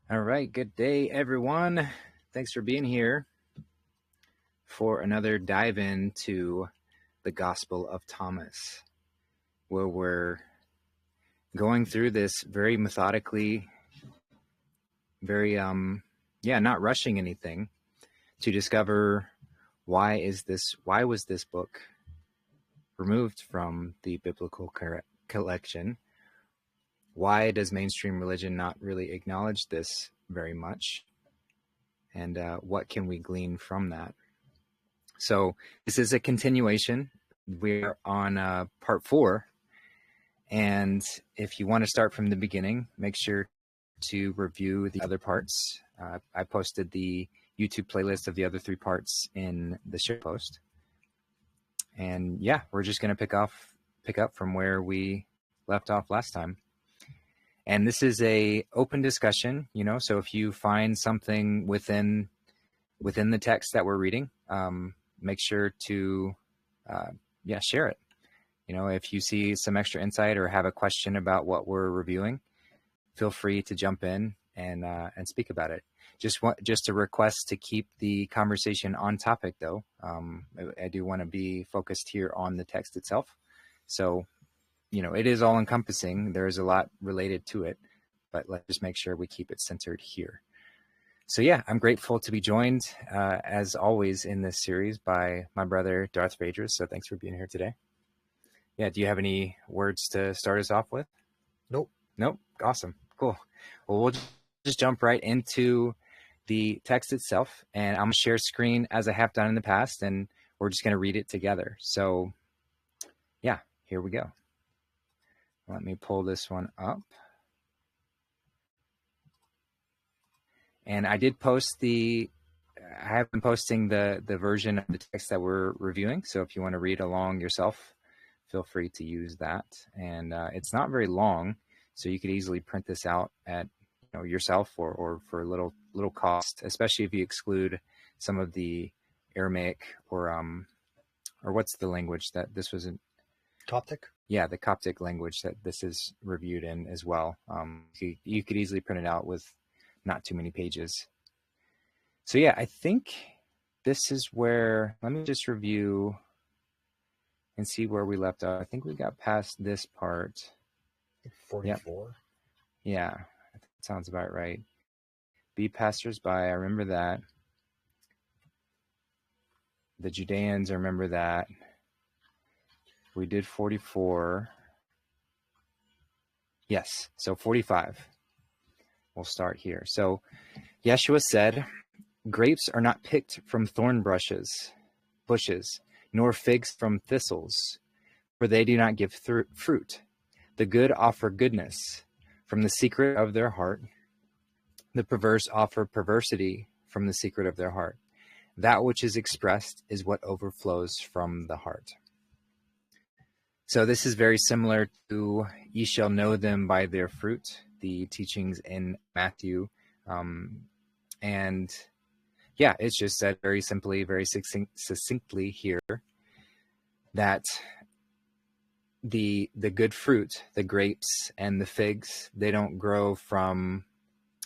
All right, good day, everyone. Thanks for being here for another dive into the Gospel of Thomas, where we're going through this very methodically, very not rushing anything to discover why was this book removed from the biblical collection? Why does mainstream religion not really acknowledge this very much? And what can we glean from that? So this is a continuation. We're on part 4. And if you want to start from the beginning, make sure to review the other parts. I posted the YouTube playlist of the other 3 parts in the show post. And yeah, we're just going to pick up from where we left off last time. And this is a open discussion, so if you find something within the text that we're reading, make sure to share it. If you see some extra insight or have a question about what we're reviewing, feel free to jump in and speak about it. Just a request to keep the conversation on topic, though. I do want to be focused here on the text itself. So, it is all encompassing. There's a lot related to it, but let's just make sure we keep it centered here. So yeah, I'm grateful to be joined, as always in this series, by my brother, Darth Vader. So thanks for being here today. Yeah, do you have any words to start us off with? Nope. Awesome. Cool. Well, we'll just jump right into the text itself, and I'm going to share screen as I have done in the past, and we're just going to read it together. So yeah, here we go. Let me pull this one up. And I did post I have been posting the version of the text that we're reviewing. So if you want to read along yourself, feel free to use that. And it's not very long, so you could easily print this out at yourself or for a little cost, especially if you exclude some of the Aramaic or what's the language that this was in? Coptic? Yeah, the Coptic language that this is reviewed in as well. You could easily print it out with not too many pages. So yeah, I think this is where, let me just review and see where we left off. I think we got past this part. 44. Yep. Yeah, that sounds about right. Be passers-by, I remember that. The Judeans, I remember that. We did 44. Yes, so 45. We'll start here. So Yeshua said, "Grapes are not picked from thorn bushes, nor figs from thistles, for they do not give fruit. The good offer goodness from the secret of their heart. The perverse offer perversity from the secret of their heart. That which is expressed is what overflows from the heart." So this is very similar to "Ye shall know them by their fruit," the teachings in Matthew. And yeah, it's just said very simply, very succinctly here that the good fruit, the grapes and the figs, they don't grow from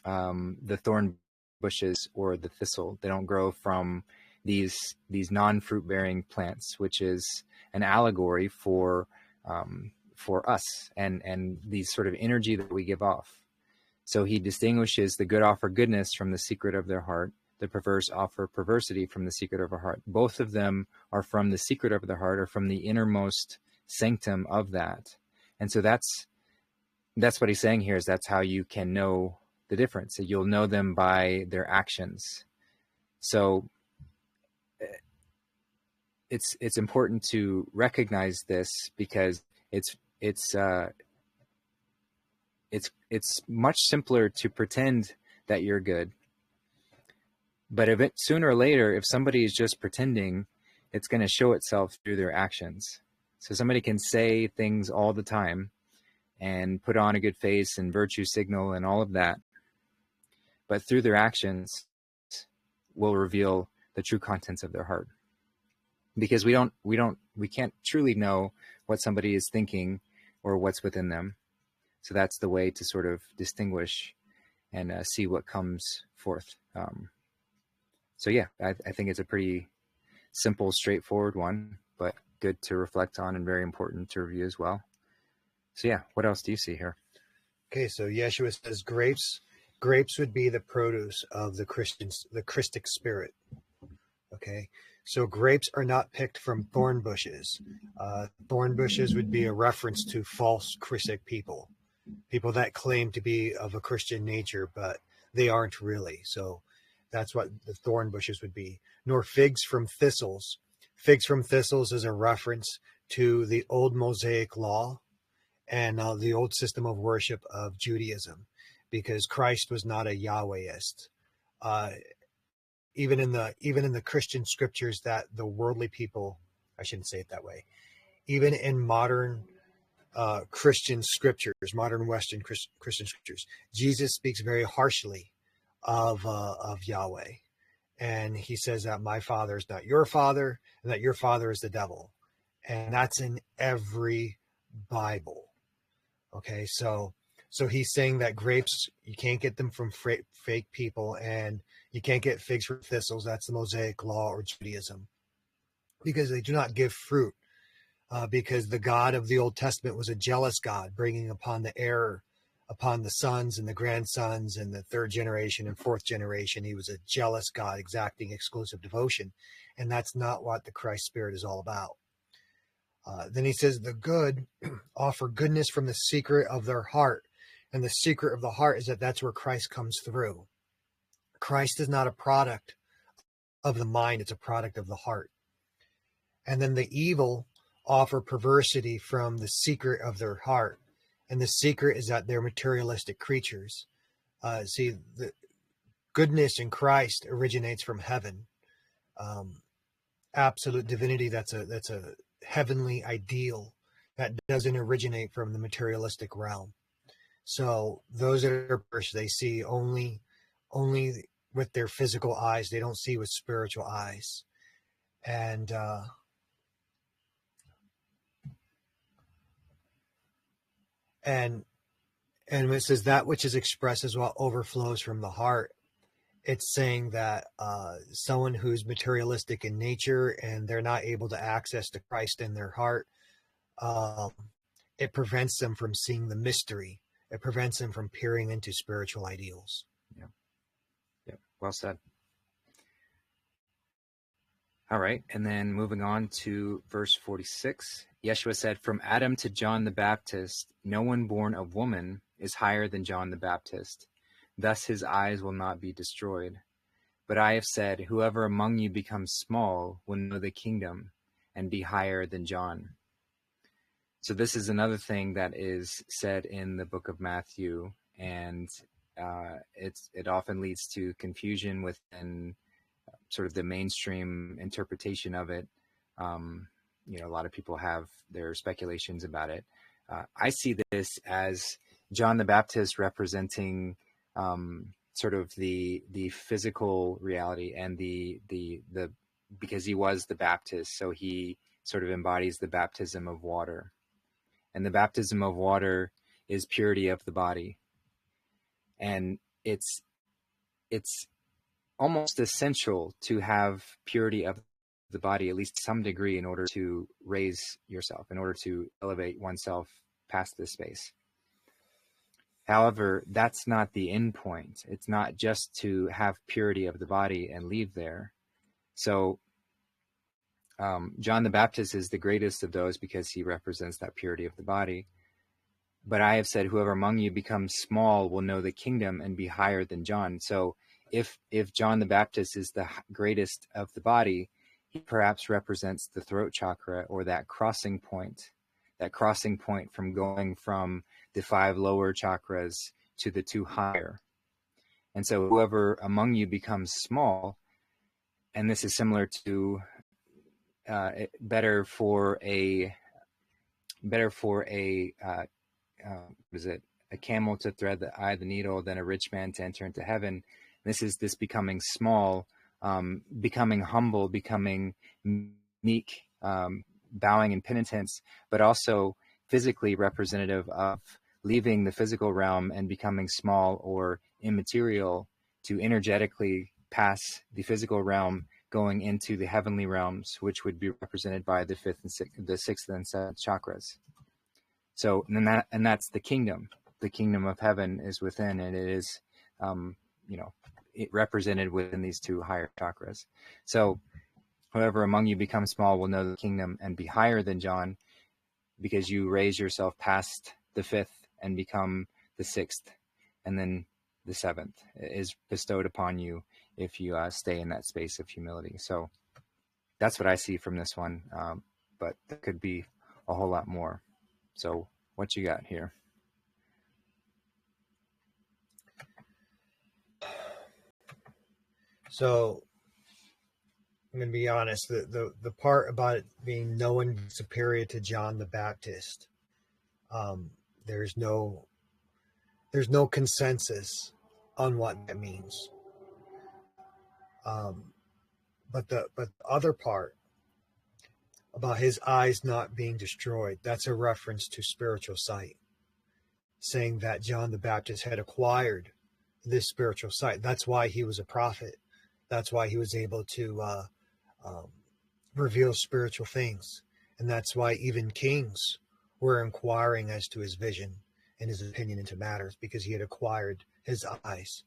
the thorn bushes or the thistle. They don't grow from these non-fruit bearing plants, which is an allegory for us and these sort of energy that we give off. So he distinguishes the good offer goodness from the secret of their heart. The perverse offer perversity from the secret of our heart. Both of them are from the secret of the heart, or from the innermost sanctum of that. And so that's what he's saying here, is that's how you can know the difference. You'll know them by their actions. So it's important to recognize this, because it's much simpler to pretend that you're good. But sooner or later, if somebody is just pretending, it's going to show itself through their actions. So somebody can say things all the time and put on a good face and virtue signal and all of that, but through their actions will reveal the true contents of their heart. Because we can't truly know what somebody is thinking or what's within them. So that's the way to sort of distinguish and see what comes forth. So yeah, I think it's a pretty simple, straightforward one, but good to reflect on and very important to review as well. So yeah, what else do you see here? Okay, so Yeshua says grapes would be the produce of the Christic spirit. Okay, so grapes are not picked from thorn bushes. Thorn bushes would be a reference to false Christic people that claim to be of a Christian nature, but they aren't really. So that's what the thorn bushes would be. Nor figs from thistles. Figs from thistles is a reference to the old Mosaic law and the old system of worship of Judaism, because Christ was not a Yahwehist. Uh, even in the Christian scriptures that the worldly people, I shouldn't say it that way, even in modern Christian scriptures, modern Western Christian scriptures, Jesus speaks very harshly of Yahweh, and he says that my father is not your father, and that your father is the devil, and that's in every Bible. Okay, so he's saying that grapes, you can't get them from fake people, and you can't get figs from thistles. That's the Mosaic law or Judaism, because they do not give fruit. Because the God of the Old Testament was a jealous God, bringing upon the error upon the sons and the grandsons and the third generation and fourth generation. He was a jealous God, exacting exclusive devotion, and that's not what the Christ Spirit is all about. Then he says, the good offer goodness from the secret of their heart. And the secret of the heart is that that's where Christ comes through. Christ is not a product of the mind, it's a product of the heart. And then the evil offer perversity from the secret of their heart. And the secret is that they're materialistic creatures. See, the goodness in Christ originates from heaven. Absolute divinity, that's a heavenly ideal that doesn't originate from the materialistic realm. So those that are perverse, they see only with their physical eyes. They don't see with spiritual eyes. And when it says that which is expressed as well overflows from the heart, it's saying that someone who's materialistic in nature and they're not able to access to Christ in their heart, it prevents them from seeing the mystery. It prevents them from peering into spiritual ideals. Yeah. Yeah. Well said. All right. And then moving on to verse 46, Yeshua said, from Adam to John the Baptist, no one born of woman is higher than John the Baptist. Thus his eyes will not be destroyed. But I have said, whoever among you becomes small will know the kingdom and be higher than John. So this is another thing that is said in the book of Matthew, and it often leads to confusion within sort of the mainstream interpretation of it. A lot of people have their speculations about it. I see this as John the Baptist representing sort of the physical reality, and the because he was the Baptist, so he sort of embodies the baptism of water. And the baptism of water is purity of the body. And it's almost essential to have purity of the body, at least to some degree, in order to raise yourself, in order to elevate oneself past this space. However, that's not the end point. It's not just to have purity of the body and leave there. So John the Baptist is the greatest of those because he represents that purity of the body. But I have said, whoever among you becomes small will know the kingdom and be higher than John. So if John the Baptist is the greatest of the body, he perhaps represents the throat chakra, or that crossing point from going from the 5 lower chakras to the 2 higher. And so whoever among you becomes small, and this is similar to better for a camel to thread the eye of the needle than a rich man to enter into heaven. This is this becoming small, becoming humble, becoming meek, bowing in penitence, but also physically representative of leaving the physical realm and becoming small or immaterial to energetically pass the physical realm, going into the heavenly realms, which would be represented by the sixth and seventh chakras. So, and that's the kingdom. The kingdom of heaven is within, and it is, it represented within these two higher chakras. So, whoever among you becomes small will know the kingdom and be higher than John, because you raise yourself past the fifth and become the sixth, and then the seventh is bestowed upon you if you stay in that space of humility. So that's what I see from this one, but there could be a whole lot more. So what you got here? So I'm going to be honest, the part about it being no one superior to John the Baptist, there's no consensus on what that means. But the other part about his eyes not being destroyed, that's a reference to spiritual sight, saying that John the Baptist had acquired this spiritual sight. That's why he was a prophet. That's why he was able to reveal spiritual things. And that's why even kings were inquiring as to his vision and his opinion into matters, because he had acquired his eyes.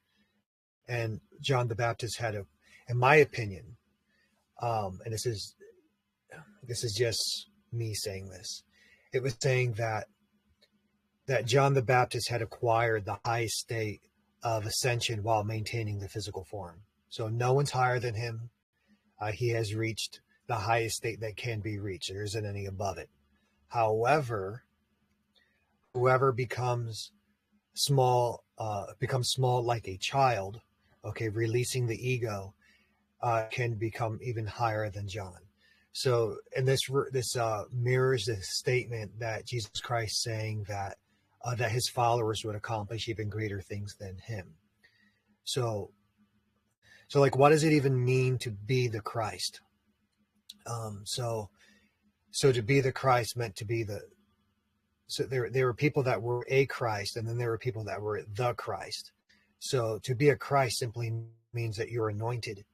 And John the Baptist had in my opinion, and this is just me saying this, it was saying that John the Baptist had acquired the highest state of ascension while maintaining the physical form. So no one's higher than him. He has reached the highest state that can be reached. There isn't any above it. However, whoever becomes small like a child, okay, releasing the ego, can become even higher than John. So, and this mirrors the statement that Jesus Christ saying that his followers would accomplish even greater things than him. So like, what does it even mean to be the Christ? So to be the Christ meant to be so there were people that were a Christ, and then there were people that were the Christ. So to be a Christ simply means that you're anointed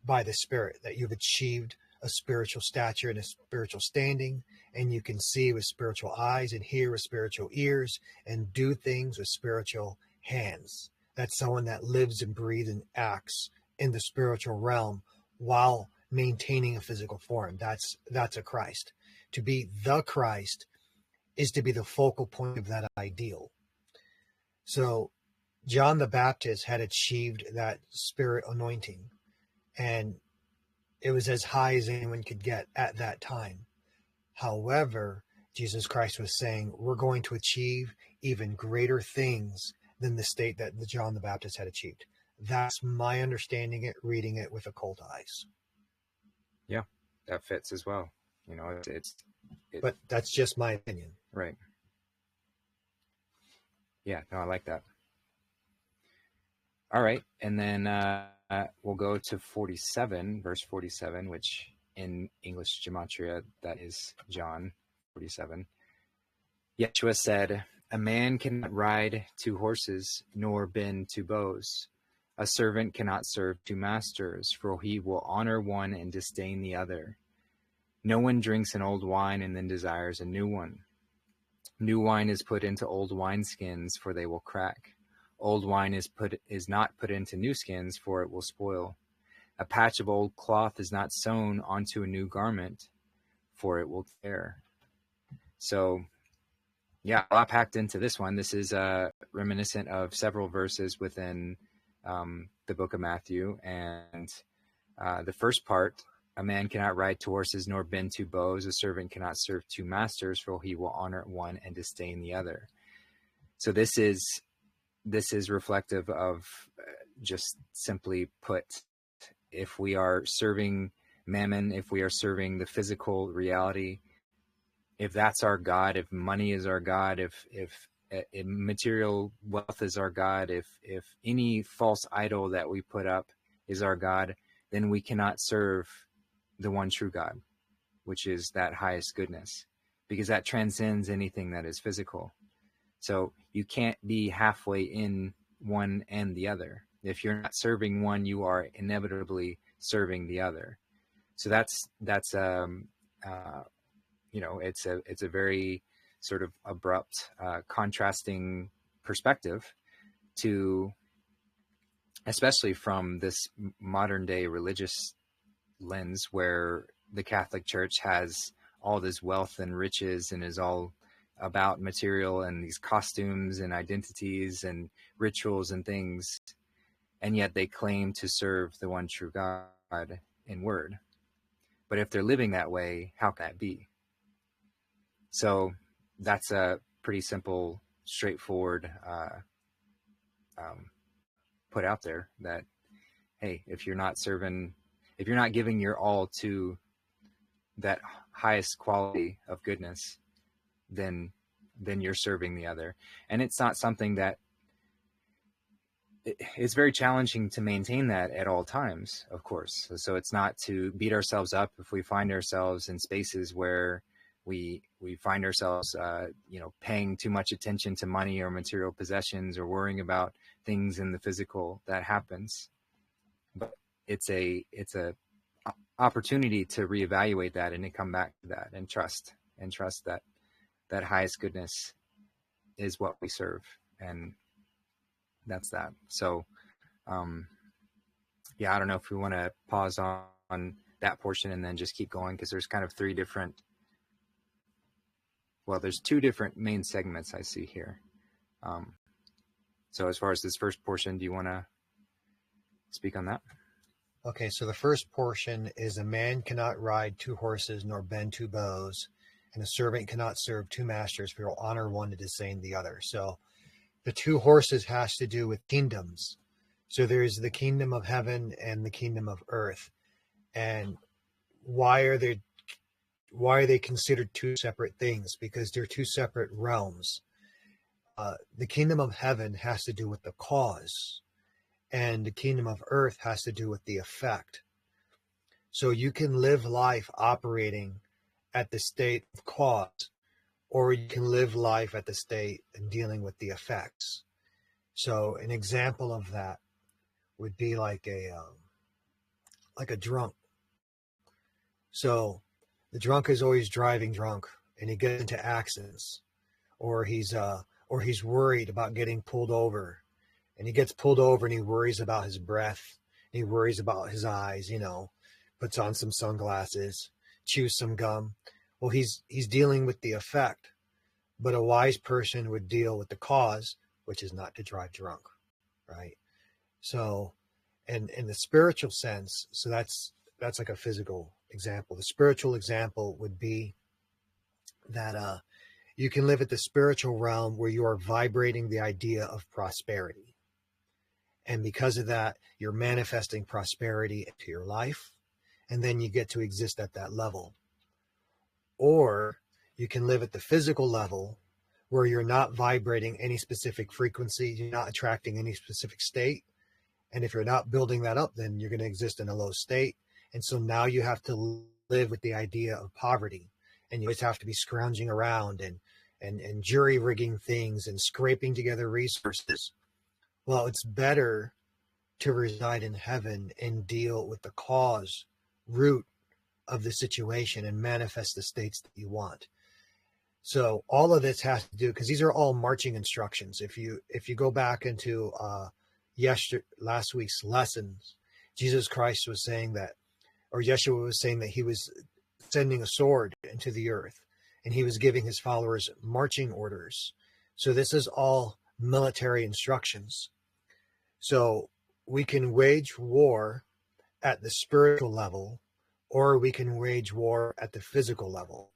by the Spirit, that you've achieved a spiritual stature and a spiritual standing, and you can see with spiritual eyes and hear with spiritual ears and do things with spiritual hands. That's someone that lives and breathes and acts in the spiritual realm while maintaining a physical form. That's a Christ. To be the Christ is to be the focal point of that ideal. So John the Baptist had achieved that spirit anointing, and it was as high as anyone could get at that time. However, Jesus Christ was saying, we're going to achieve even greater things than the state that John the Baptist had achieved. That's my understanding it, reading it with occult eyes. Yeah, that fits as well. But that's just my opinion. Right. Yeah, no, I like that. All right, and then we'll go to 47, verse 47, which in English gematria, that is John 47. Yeshua said, "A man cannot ride 2 horses, nor bend 2 bows. A servant cannot serve 2 masters, for he will honor one and disdain the other. No one drinks an old wine and then desires a new one. New wine is put into old wineskins, for they will crack. Old wine is not put into new skins, for it will spoil. A patch of old cloth is not sewn onto a new garment, for it will tear." So, yeah, a lot packed into this one. This is reminiscent of several verses within the book of Matthew. And the first part, a man cannot ride 2 horses nor bend 2 bows. A servant cannot serve 2 masters, for he will honor one and disdain the other. So this is reflective of just simply put, if we are serving mammon, if we are serving the physical reality, if that's our God, if money is our God, if material wealth is our God, if any false idol that we put up is our God, then we cannot serve the one true God, which is that highest goodness, because that transcends anything that is physical. So you can't be halfway in one and the other. If you're not serving one, you are inevitably serving the other. So that's it's a very sort of abrupt, contrasting perspective to, especially from this modern day religious lens, where the Catholic Church has all this wealth and riches and is all about material and these costumes and identities and rituals and things, and yet they claim to serve the one true God in word. But if they're living that way, how can that be? So that's a pretty simple, straightforward put out there that, hey, if you're not giving your all to that highest quality of goodness, then you're serving the other. And it's not something that, it's very challenging to maintain that at all times, of course. So it's not to beat ourselves up if we find ourselves in spaces where we find ourselves, paying too much attention to money or material possessions, or worrying about things in the physical. That happens, but it's a opportunity to reevaluate that and to come back to that and trust that highest goodness is what we serve, and that's that. So, I don't know if we want to pause on that portion and then just keep going, because there's kind of there's two different main segments I see here. So as far as this first portion, do you want to speak on that? Okay, so the first portion is, a man cannot ride two horses nor bend two bows, and a servant cannot serve two masters, for you'll honor one to disdain the other. So the two horses has to do with kingdoms. So there's the kingdom of heaven and the kingdom of earth. And why are they considered two separate things? Because they're two separate realms. The kingdom of heaven has to do with the cause, and the kingdom of earth has to do with the effect. So you can live life operating at the state of cause, or you can live life at the state and dealing with the effects. So an example of that would be like a drunk. So the drunk is always driving drunk, and he gets into accidents, or he's worried about getting pulled over, and he gets pulled over and he worries about his breath, and he worries about his eyes, puts on some sunglasses, chews some gum. Well, he's dealing with the effect, but a wise person would deal with the cause, which is not to drive drunk, right? So, and in the spiritual sense, so that's like a physical example. The spiritual example would be that you can live at the spiritual realm where you are vibrating the idea of prosperity. And because of that, you're manifesting prosperity into your life, and then you get to exist at that level. Or you can live at the physical level where you're not vibrating any specific frequency, you're not attracting any specific state. And if you're not building that up, then you're going to exist in a low state. And so now you have to live with the idea of poverty, and you always have to be scrounging around and jury rigging things and scraping together resources. Well, it's better to reside in heaven and deal with the cause, root of the situation, and manifest the states that you want. So all of this has to do, because these are all marching instructions. If you go back into last week's lessons, Jesus Christ was saying that, or Yeshua was saying that he was sending a sword into the earth, and he was giving his followers marching orders. So this is all military instructions. So we can wage war at the spiritual level, or we can wage war at the physical level.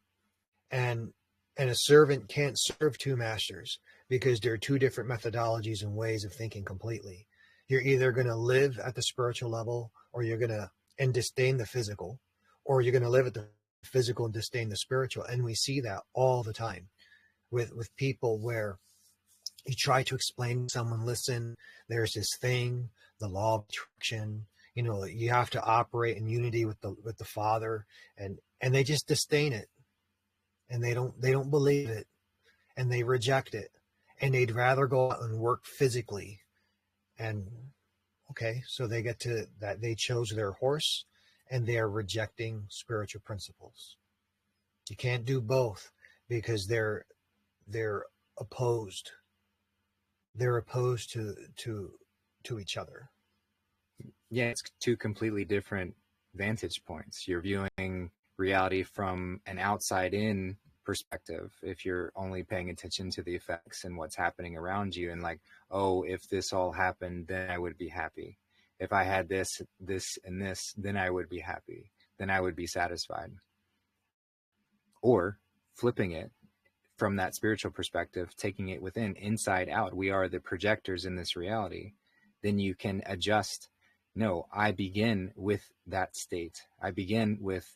And a servant can't serve two masters, because there are two different methodologies and ways of thinking completely. You're either going to live at the spiritual level, or you're going to and disdain the physical, or you're going to live at the physical and disdain the spiritual. And we see that all the time with people, where you try to explain to someone, listen, there's this thing, the law of attraction, you have to operate in unity with the Father, and they just disdain it, and they don't believe it, and they reject it, and they'd rather go out and work physically And okay, so they get to that, they chose their horse and they are rejecting spiritual principles. You can't do both because they're opposed. They're opposed to each other. Yeah, it's two completely different vantage points. You're viewing reality from an outside in perspective if you're only paying attention to the effects and what's happening around you, and like, oh, if this all happened, then I would be happy. If I had this, this, and this, then I would be happy. Then I would be satisfied. Or flipping it from that spiritual perspective, taking it within, inside out. We are the projectors in this reality. Then you can adjust. No, I begin with that state. I begin with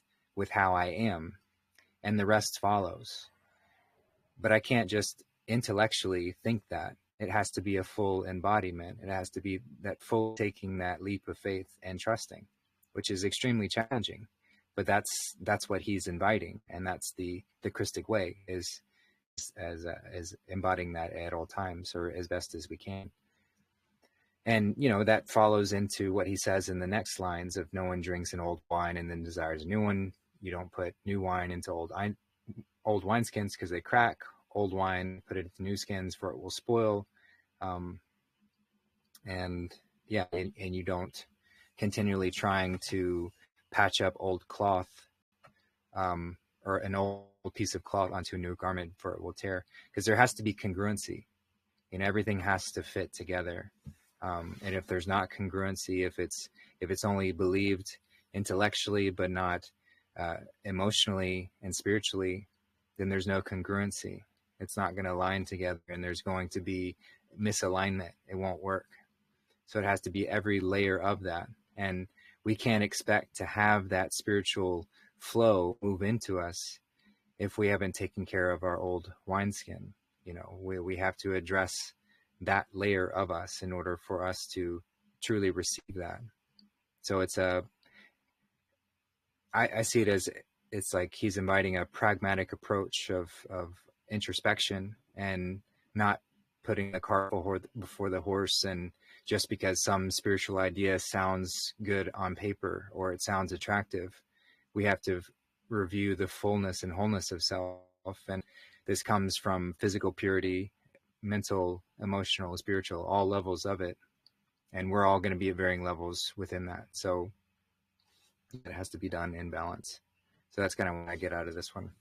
how I am, and the rest follows. But I can't just intellectually think that. It has to be a full embodiment. It has to be that full taking that leap of faith and trusting, which is extremely challenging. But that's what he's inviting, and that's the Christic way, is as embodying that at all times, or as best as we can. And that follows into what he says in the next lines of, no one drinks an old wine and then desires a new one. You don't put new wine into old wineskins because they crack. Old wine, put it into new skins, for it will spoil. And you don't continually trying to patch up old cloth, or an old piece of cloth onto a new garment, for it will tear. Because there has to be congruency. Everything has to fit together. And if there's not congruency, if it's only believed intellectually but not emotionally and spiritually, then there's no congruency. It's not going to align together, and there's going to be misalignment. It won't work. So it has to be every layer of that. And we can't expect to have that spiritual flow move into us if we haven't taken care of our old wineskin. We have to address that layer of us in order for us to truly receive that. So I see it as, it's like he's inviting a pragmatic approach of introspection, and not putting the cart before the horse. And just because some spiritual idea sounds good on paper or it sounds attractive, we have to review the fullness and wholeness of self. And this comes from physical purity, mental, emotional, spiritual, all levels of it. And we're all going to be at varying levels within that. So it has to be done in balance. So that's kind of what I get out of this one.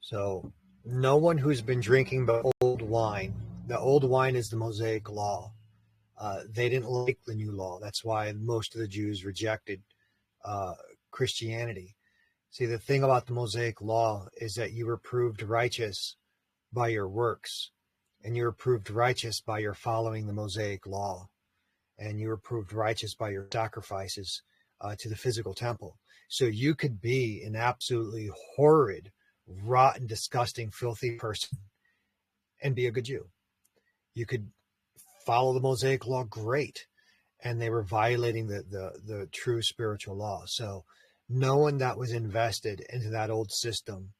So no one who's been drinking the old wine is the Mosaic law. They didn't like the new law. That's why most of the Jews rejected Christianity. See, the thing about the Mosaic law is that you were proved righteous by your works, and you were proved righteous by your following the Mosaic law, and you were proved righteous by your sacrifices to the physical temple. So you could be an absolutely horrid, rotten, disgusting, filthy person and be a good Jew. You could follow the Mosaic law, great, and they were violating the true spiritual law. So no one that was invested into that old system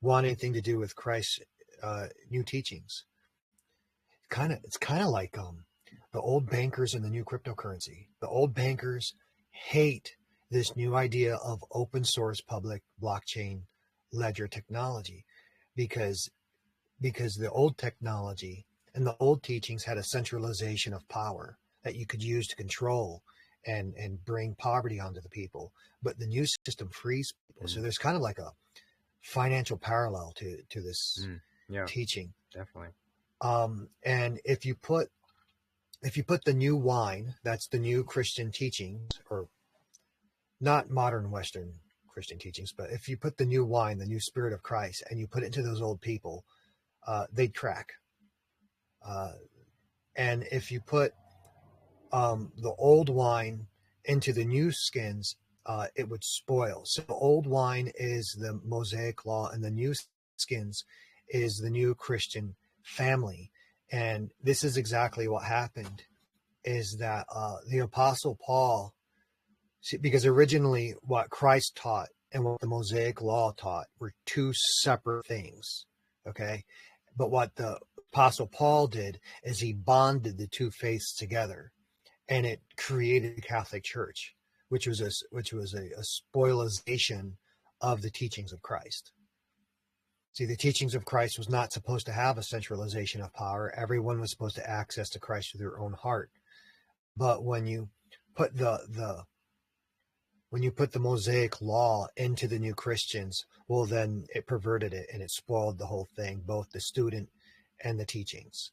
wanted anything to do with Christ's new teachings. It's kind of like the old bankers and the new cryptocurrency. The old bankers hate this new idea of open source public blockchain ledger technology because the old technology and the old teachings had a centralization of power that you could use to control and bring poverty onto the people. But the new system frees people. So there's kind of like a financial parallel to this teaching. Definitely. And if you put the new wine, that's the new Christian teachings, or not modern Western Christian teachings, but if you put the new wine, the new spirit of Christ, and you put it into those old people, they'd crack. And if you put the old wine into the new skins, it would spoil. So the old wine is the Mosaic law, and the new skins is the new Christian family. And this is exactly what happened, is that the Apostle Paul, because originally what Christ taught and what the Mosaic law taught were two separate things, okay? But what the Apostle Paul did is he bonded the two faiths together, and it created the Catholic Church, which was a spoilization of the teachings of Christ. See, the teachings of Christ was not supposed to have a centralization of power. Everyone was supposed to access to Christ through their own heart. But when you put the Mosaic law into the new Christians, well, then it perverted it and it spoiled the whole thing, both the student and the teachings.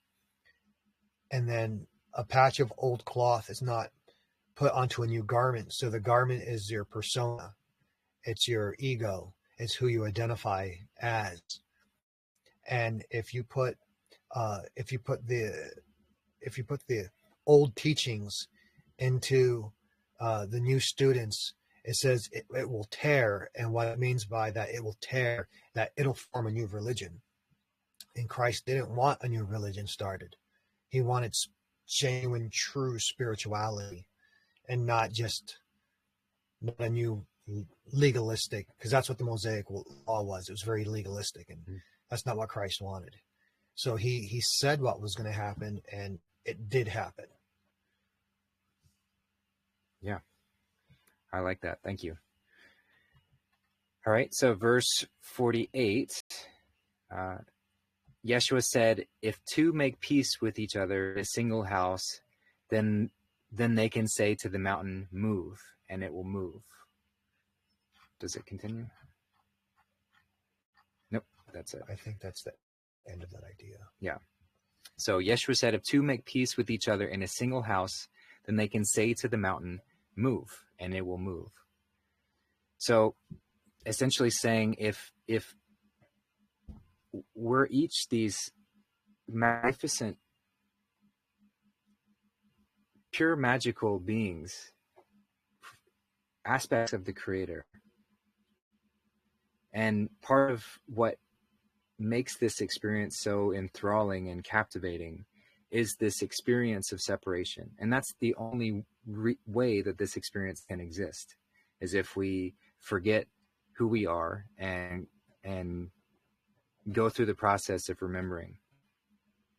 And then a patch of old cloth is not put onto a new garment. So the garment is your persona. It's your ego. It's who you identify as. And if you put the old teachings into the new students, it says it will tear. And what it means by that, it will tear, that it'll form a new religion. And Christ didn't want a new religion started. He wanted genuine, true spirituality, and not a new legalistic, because that's what the Mosaic law was. It was very legalistic, and that's not what Christ wanted. So he said what was going to happen, and it did happen. Yeah, I like that. Thank you. All right, so verse 48, Yeshua said, if two make peace with each other in a single house, then they can say to the mountain, move, and it will move. Does it continue? Nope, that's it. I think that's the end of that idea. Yeah. So Yeshua said, if two make peace with each other in a single house, then they can say to the mountain, move, and it will move. So essentially saying, if we're each these magnificent, pure magical beings, aspects of the Creator, and part of what makes this experience so enthralling and captivating is this experience of separation. And that's the only way that this experience can exist, is if we forget who we are and go through the process of remembering.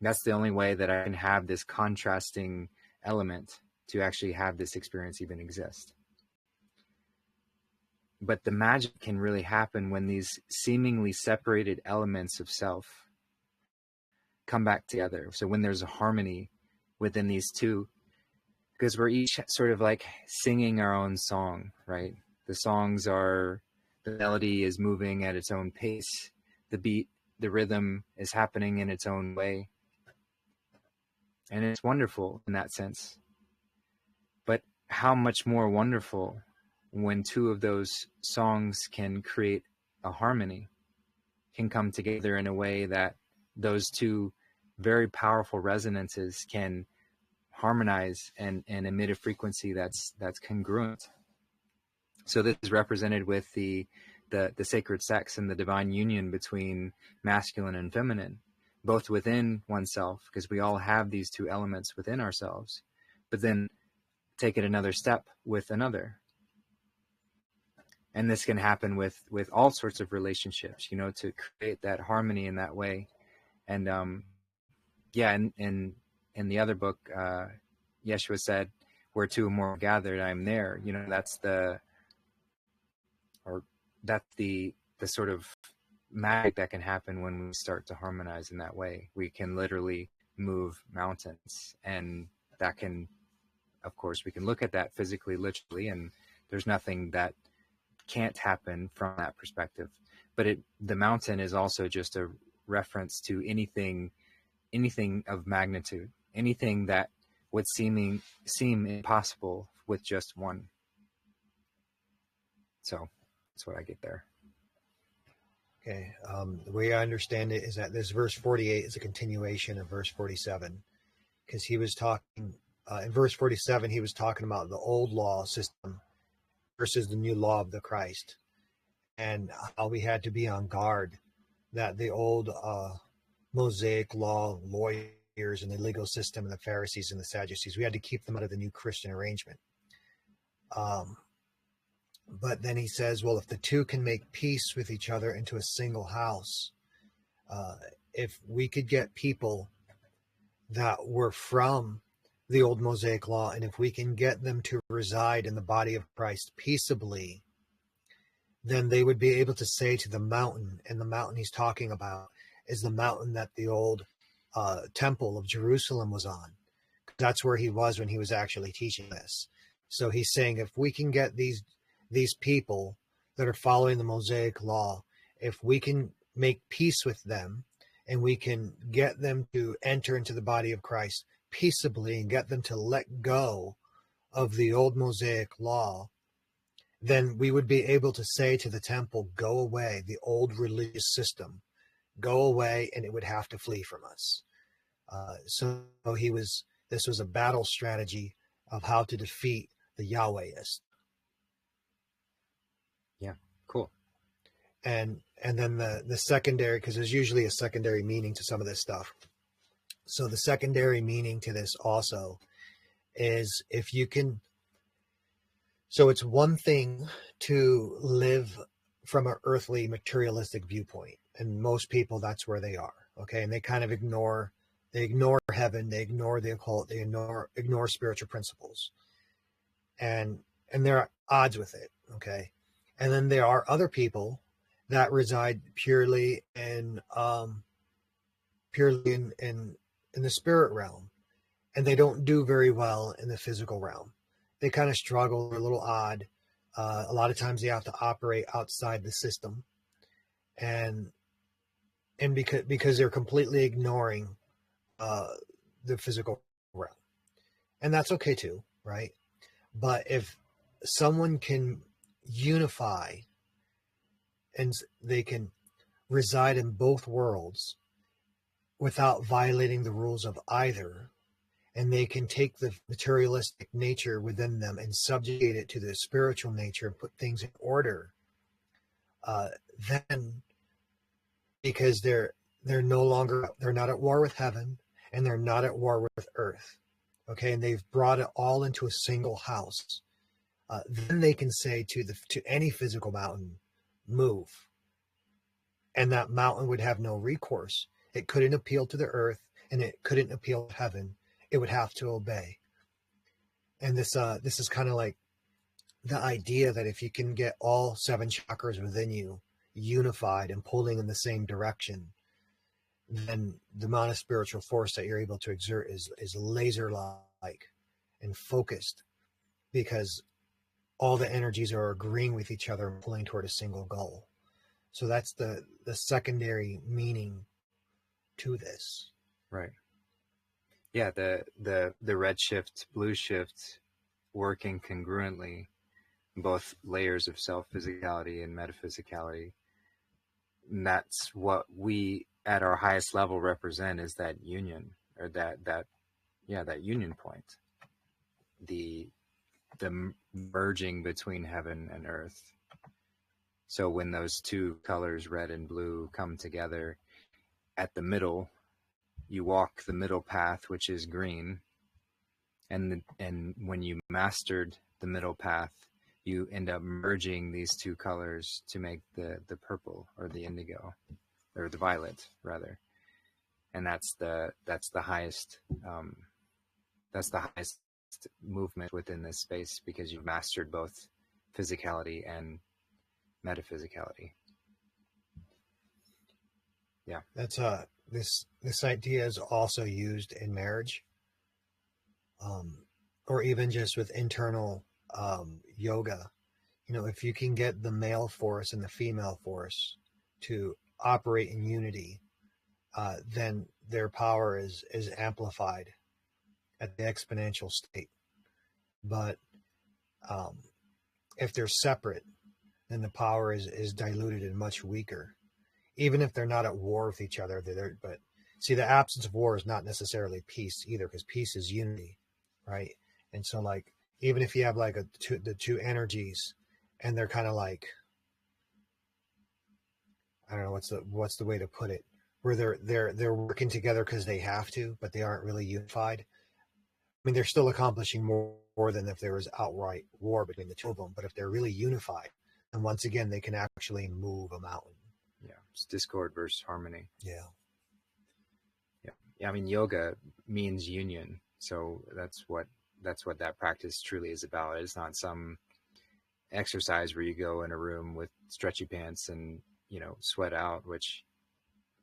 That's the only way that I can have this contrasting element to actually have this experience even exist. But the magic can really happen when these seemingly separated elements of self come back together. So when there's a harmony within these two, because we're each sort of like singing our own song, right? The melody is moving at its own pace. The beat, the rhythm is happening in its own way. And it's wonderful in that sense. But how much more wonderful when two of those songs can create a harmony, can come together in a way that those two very powerful resonances can harmonize and emit a frequency that's congruent. So this is represented with the sacred sex and the divine union between masculine and feminine, both within oneself, because we all have these two elements within ourselves, but then take it another step with another. And this can happen with all sorts of relationships, to create that harmony in that way. And in the other book, Yeshua said, where two or more are gathered, I'm there. That's the sort of magic that can happen when we start to harmonize in that way. We can literally move mountains, and that can, of course, we can look at that physically, literally, and there's nothing that can't happen from that perspective. But the mountain is also just a reference to anything of magnitude, anything that would seem impossible with just one. So that's what I get there. Okay. The way I understand it is that this verse 48 is a continuation of verse 47, because he was talking in verse 47, he was talking about the old law system versus the new law of the Christ, and how we had to be on guard that the old Mosaic law lawyers and the legal system and the Pharisees and the Sadducees, we had to keep them out of the new Christian arrangement. But then he says, well, if the two can make peace with each other into a single house, if we could get people that were from the old Mosaic law, and if we can get them to reside in the body of Christ peaceably, then they would be able to say to the mountain, and the mountain he's talking about is the mountain that the old temple of Jerusalem was on. That's where he was when he was actually teaching this. So he's saying, if we can get these people that are following the Mosaic law, if we can make peace with them, and we can get them to enter into the body of Christ peaceably and get them to let go of the old Mosaic law, then we would be able to say to the temple, go away, the old religious system, go away, and it would have to flee from us. So this was a battle strategy of how to defeat the Yahwehists. Yeah, cool. And then the secondary, because there's usually a secondary meaning to some of this stuff. So the secondary meaning to this also is, if you can, so it's one thing to live from an earthly materialistic viewpoint, and most people, that's where they are. Okay. And they kind of ignore heaven, they ignore the occult, they ignore spiritual principles, and they're at odds with it. Okay. And then there are other people that reside purely in the spirit realm, and they don't do very well in the physical realm. They kind of struggle, they're a little odd. A lot of times they have to operate outside the system, and because they're completely ignoring the physical realm. And that's okay too, right? But if someone can unify and they can reside in both worlds without violating the rules of either, and they can take the materialistic nature within them and subjugate it to the spiritual nature and put things in order, then, because they're not at war with heaven, and they're not at war with earth, okay, and they've brought it all into a single house, then they can say to any physical mountain, move, and that mountain would have no recourse. It couldn't appeal to the earth, and it couldn't appeal to heaven. It would have to obey. And this is kind of like the idea that if you can get all 7 chakras within you unified and pulling in the same direction, then the amount of spiritual force that you're able to exert is laser-like and focused, because all the energies are agreeing with each other and pulling toward a single goal. So that's the secondary meaning to this. Right. Yeah, the red shift, blue shift working congruently, both layers of self-physicality and metaphysicality. And that's what we at our highest level represent, is that union, or that union point, the merging between heaven and earth. So when those two colors, red and blue, come together at the middle, you walk the middle path, which is green, and when you mastered the middle path, you end up merging these two colors to make the purple, or the indigo, or the violet rather. And that's the highest movement within this space, because you've mastered both physicality and metaphysicality. Yeah, that's this idea is also used in marriage, or even just with internal yoga. If you can get the male force and the female force to operate in unity, then their power is amplified at the exponential state. But if they're separate, then the power is diluted and much weaker. Even if they're not at war with each other, but see, the absence of war is not necessarily peace either, because peace is unity, right? And so, like, even if you have like the two energies, and they're kind of like, I don't know what's the way to put it, where they're working together because they have to, but they aren't really unified. I mean, they're still accomplishing more than if there was outright war between the two of them. But if they're really unified, and once again, they can actually move a mountain. Yeah, it's discord versus harmony. Yeah. I mean, yoga means union. So that's what that practice truly is about. It's not some exercise where you go in a room with stretchy pants and, sweat out, which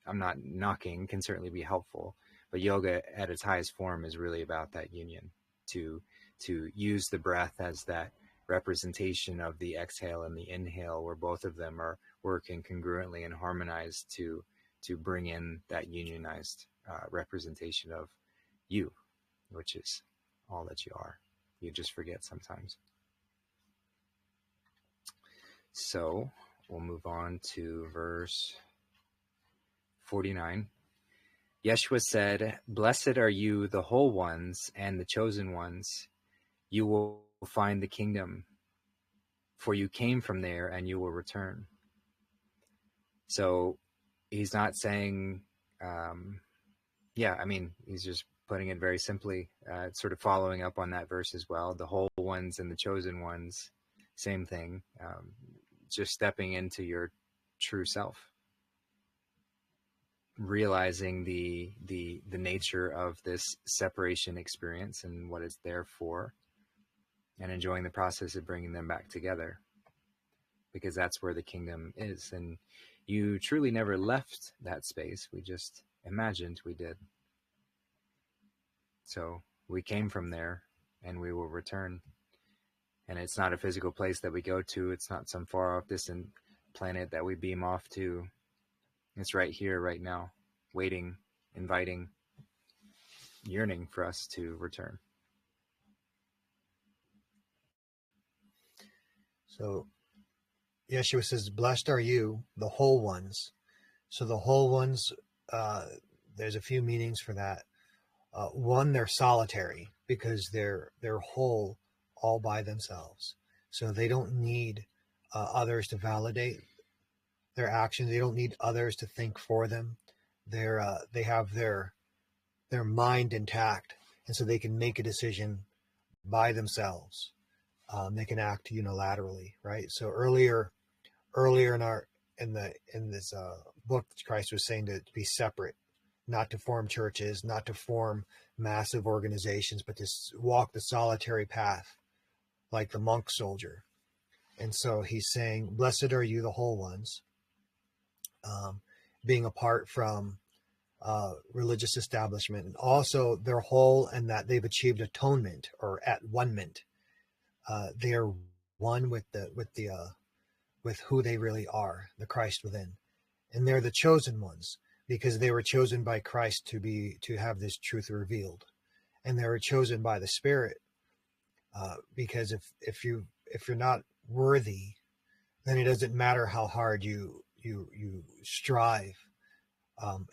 I'm not knocking, can certainly be helpful. But yoga at its highest form is really about that union, to use the breath as that representation of the exhale and the inhale, where both of them are working congruently and harmonized to bring in that unionized representation of you, which is all that you are. You just forget sometimes. So we'll move on to verse 49. Yeshua said, "Blessed are you, the whole ones and the chosen ones. You will find the kingdom, for you came from there and you will return." So he's not saying, he's just putting it very simply, sort of following up on that verse as well. The whole ones and the chosen ones, same thing, just stepping into your true self, realizing the nature of this separation experience and what it's there for, and enjoying the process of bringing them back together, because that's where the kingdom is. And you truly never left that space. We just imagined we did. So we came from there and we will return. And it's not a physical place that we go to. It's not some far off distant planet that we beam off to. It's right here, right now, waiting, inviting, yearning for us to return. So Yeshua says, "Blessed are you, the whole ones." So the whole ones, there's a few meanings for that. One, they're solitary because they're whole all by themselves. So they don't need others to validate their actions. They don't need others to think for them. They have their mind intact, and so they can make a decision by themselves. They can act unilaterally, right? So earlier in this book, Christ was saying to be separate, not to form churches, not to form massive organizations, but to walk the solitary path like the monk soldier. And so he's saying, "Blessed are you, the whole ones," being apart from religious establishment, and also they're whole and that they've achieved atonement or at one-ment. They are one with who they really are, the Christ within, and they're the chosen ones because they were chosen by Christ to have this truth revealed, and they were chosen by the Spirit because if you're not worthy, then it doesn't matter how hard you strive.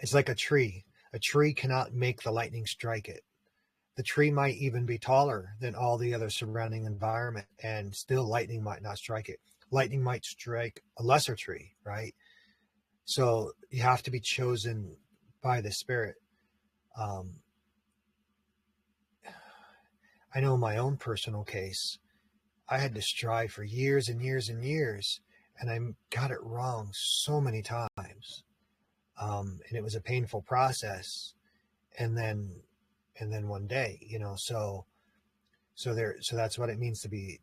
It's like a tree. A tree cannot make the lightning strike it. The tree might even be taller than all the other surrounding environment, and still lightning might not strike it. Lightning might strike a lesser tree, right? So you have to be chosen by the Spirit. I know in my own personal case, I had to strive for years and years and years, and I got it wrong so many times. And it was a painful process. And then one day, so that's what it means to be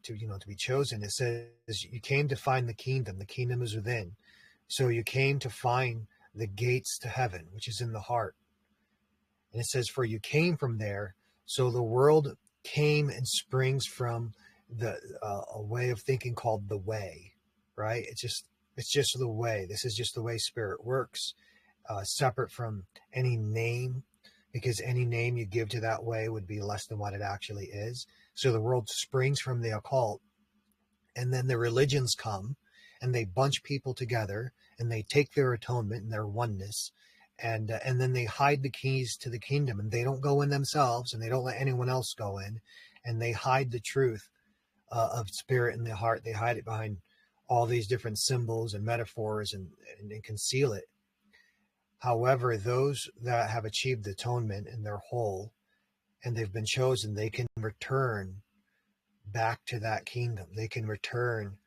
chosen. It says you came to find the kingdom. The kingdom is within. So you came to find the gates to heaven, which is in the heart. And it says, "For you came from there." So the world came and springs from a way of thinking called the way, right? It's just the way. This is just the way Spirit works, separate from any name, because any name you give to that way would be less than what it actually is. So the world springs from the occult, and then the religions come and they bunch people together and they take their atonement and their oneness, and then they hide the keys to the kingdom, and they don't go in themselves and they don't let anyone else go in, and they hide the truth of Spirit in the heart. They hide it behind all these different symbols and metaphors and conceal it. However, those that have achieved atonement and they're whole and they've been chosen, they can return back to that kingdom. They can return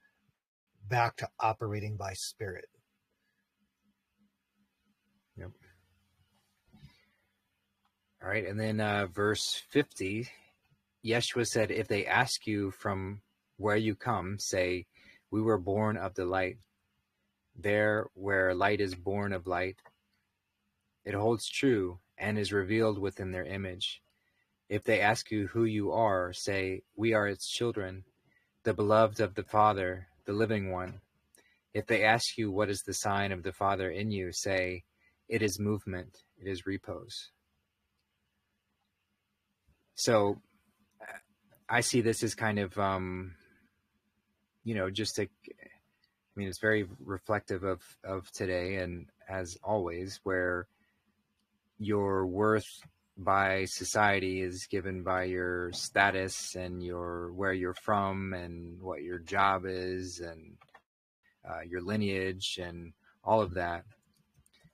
back to operating by Spirit. Yep. All right. And then verse 50, Yeshua said, if they ask you from where you come, say, we were born of the light. There where light is born of light, it holds true and is revealed within their image. If they ask you who you are, say, we are its children, the beloved of the Father, the living one. If they ask you what is the sign of the Father in you, say, it is movement, it is repose. So I see this as kind of, just it's very reflective of today, and as always, where your worth by society is given by your status and where you're from and what your job is and your lineage and all of that.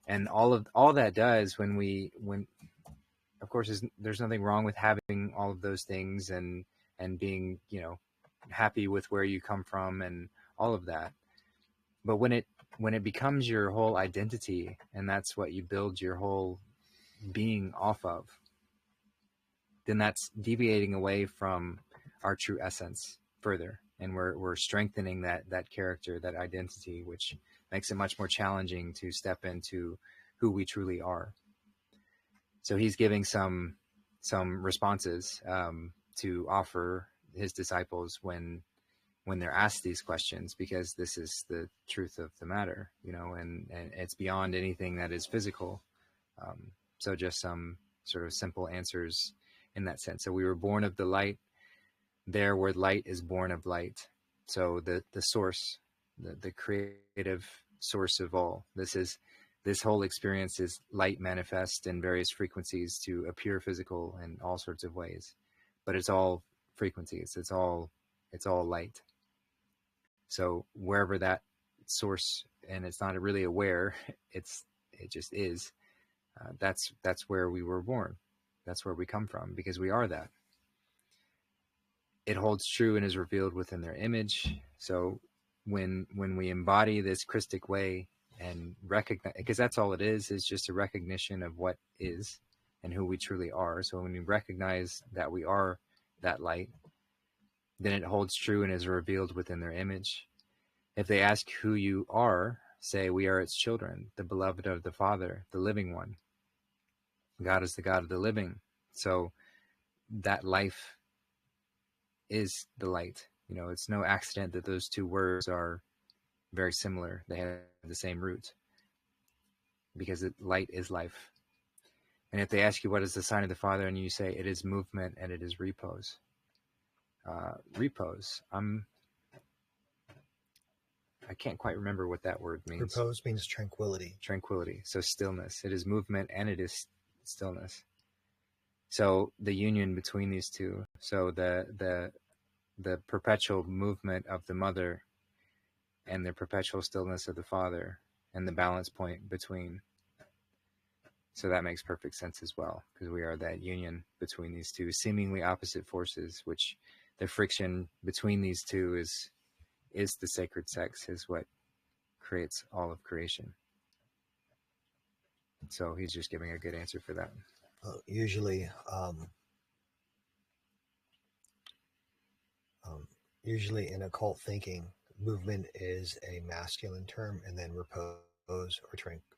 And all that does when of course there's nothing wrong with having all of those things and being, happy with where you come from and all of that. But when it becomes your whole identity and that's what you build your whole being off of, then that's deviating away from our true essence further. And we're strengthening that character, that identity, which makes it much more challenging to step into who we truly are. So he's giving some responses to offer his disciples when they're asked these questions, because this is the truth of the matter, and it's beyond anything that is physical. So just some sort of simple answers in that sense. So we were born of the light, there where light is born of light. So the source, the creative source of all. This whole experience is light manifest in various frequencies to appear physical in all sorts of ways, but it's all frequencies. It's all light. So wherever that source, and it's not really aware, it just is. That's where we were born. That's where we come from, because we are that. It holds true and is revealed within their image. So when we embody this Christic way and recognize, because that's all it is just a recognition of what is and who we truly are. So when we recognize that we are that light, then it holds true and is revealed within their image. If they ask who you are, say, we are its children, the beloved of the Father, the living one. God is the God of the living. So that life is the light. It's no accident that those two words are very similar. They have the same root, because light is life. And if they ask you what is the sign of the Father, and you say it is movement and it is repose. Repose. I can't quite remember what that word means. Repose means tranquility. Tranquility. So stillness. It is movement and it is stillness. So the union between these two. So the perpetual movement of the mother and the perpetual stillness of the Father, and the balance point between. So that makes perfect sense as well, because we are that union between these two seemingly opposite forces, which the friction between these two is the sacred sex, is what creates all of creation. So he's just giving a good answer for that. Usually in occult thinking, movement is a masculine term, and then repose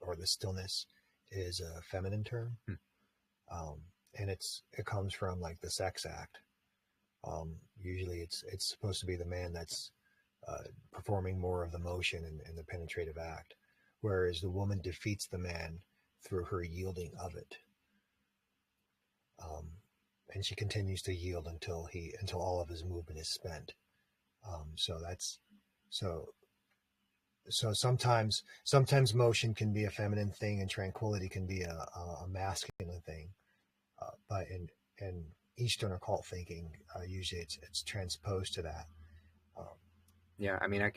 or the stillness is a feminine term. And it comes from like the sex act. Usually it's supposed to be the man that's performing more of the motion and the penetrative act, whereas the woman defeats the man through her yielding of it. And she continues to yield until all of his movement is spent. So sometimes motion can be a feminine thing and tranquility can be a masculine thing. But in Eastern occult thinking, usually it's transposed to that. Yeah, I mean, I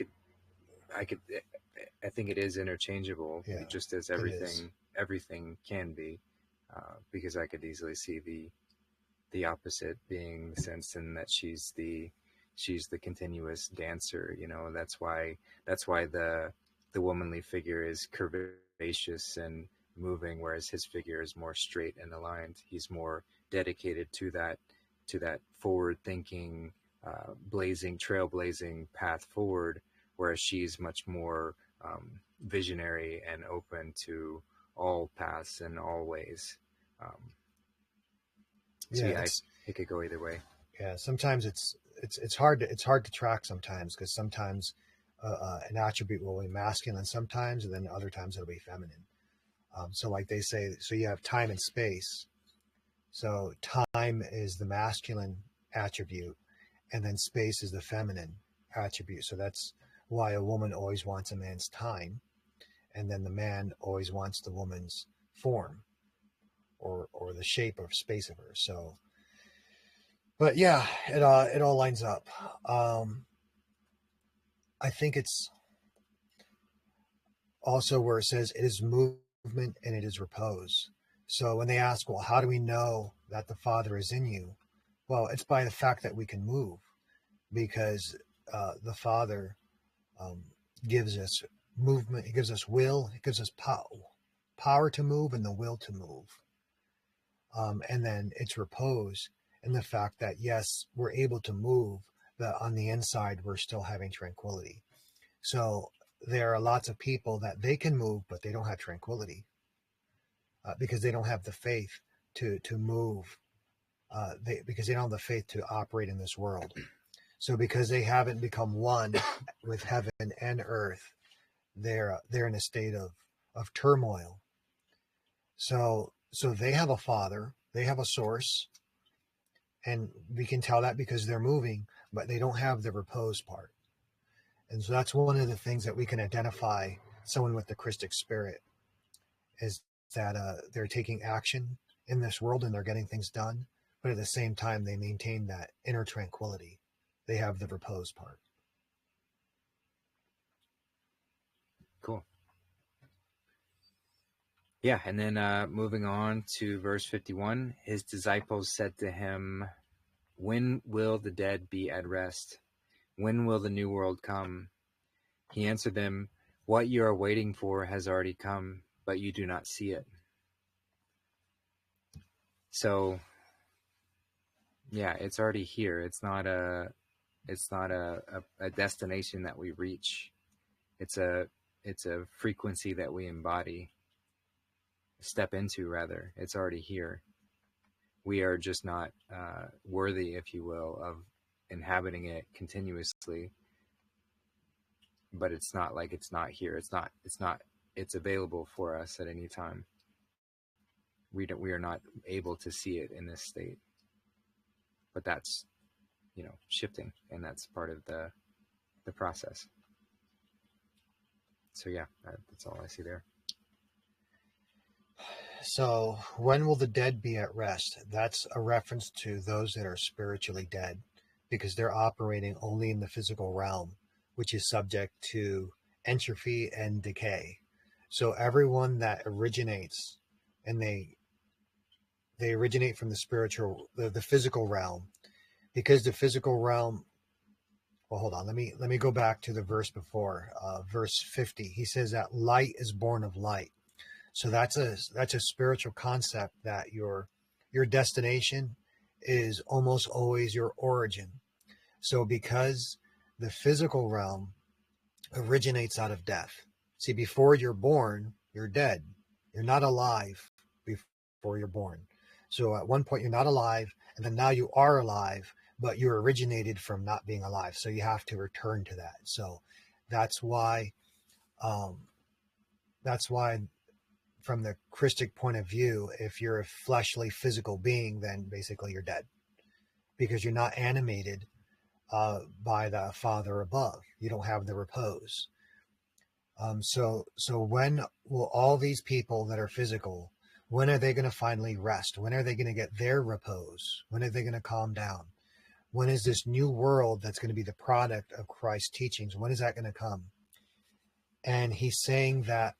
think it is interchangeable, just as everything can be, because I could easily see the opposite being the sense in that she's the continuous dancer. That's why the womanly figure is curvaceous and moving, whereas his figure is more straight and aligned. He's more dedicated to that forward thinking, trailblazing path forward, whereas she's much more visionary and open to all paths and all ways. So yeah, it could go either way. Yeah, sometimes it's hard to track sometimes, because sometimes an attribute will be masculine sometimes, and then other times it'll be feminine. So like they say, so you have time and space. So time is the masculine attribute, and then space is the feminine attribute. So that's why a woman always wants a man's time, and then the man always wants the woman's form or the shape or space of her. So, but yeah, it all lines up. I think it's also where it says it is movement and it is repose. So when they ask, well, how do we know that the Father is in you? Well, it's by the fact that we can move, because the Father gives us movement. He gives us will. He gives us power to move and the will to move. And then it's repose in the fact that, yes, we're able to move, but on the inside, we're still having tranquility. So there are lots of people that they can move, but they don't have tranquility because they don't have the faith to move. Because they don't have the faith to operate in this world. So because they haven't become one with heaven and earth, they're in a state of turmoil. So they have a father, they have a source, and we can tell that because they're moving, but they don't have the repose part. And so that's one of the things that we can identify someone with the Christic spirit, is that they're taking action in this world and they're getting things done, but at the same time they maintain that inner tranquility. They have the repose part. Cool. Yeah, and then moving on to verse 51, his disciples said to him, "When will the dead be at rest? When will the new world come?" He answered them, "What you are waiting for has already come, but you do not see it." So, yeah, it's already here. It's not a destination that we reach. It's a frequency that we embody, step into rather. It's already here. We are just not worthy, if you will, of inhabiting it continuously. But it's not like it's not here. It's available for us at any time. We are not able to see it in this state. But that's, shifting, and that's part of the process. So yeah, that's all I see there. So when will the dead be at rest? That's a reference to those that are spiritually dead, because they're operating only in the physical realm, which is subject to entropy and decay. So everyone that originates, and they originate from the physical realm, because the physical realm. Well, hold on. Let me go back to the verse before, verse 50. He says that light is born of light. So that's a spiritual concept, that your destination is almost always your origin. So because the physical realm originates out of death. See, before you're born, you're dead. You're not alive before you're born. So at one point you're not alive, and then now you are alive, but you originated from not being alive. So you have to return to that. So that's why from the Christic point of view, if you're a fleshly physical being, then basically you're dead, because you're not animated by the Father above. You don't have the repose. So when will all these people that are physical, when are they going to finally rest? When are they going to get their repose? When are they going to calm down? When is this new world that's going to be the product of Christ's teachings? When is that going to come? And he's saying that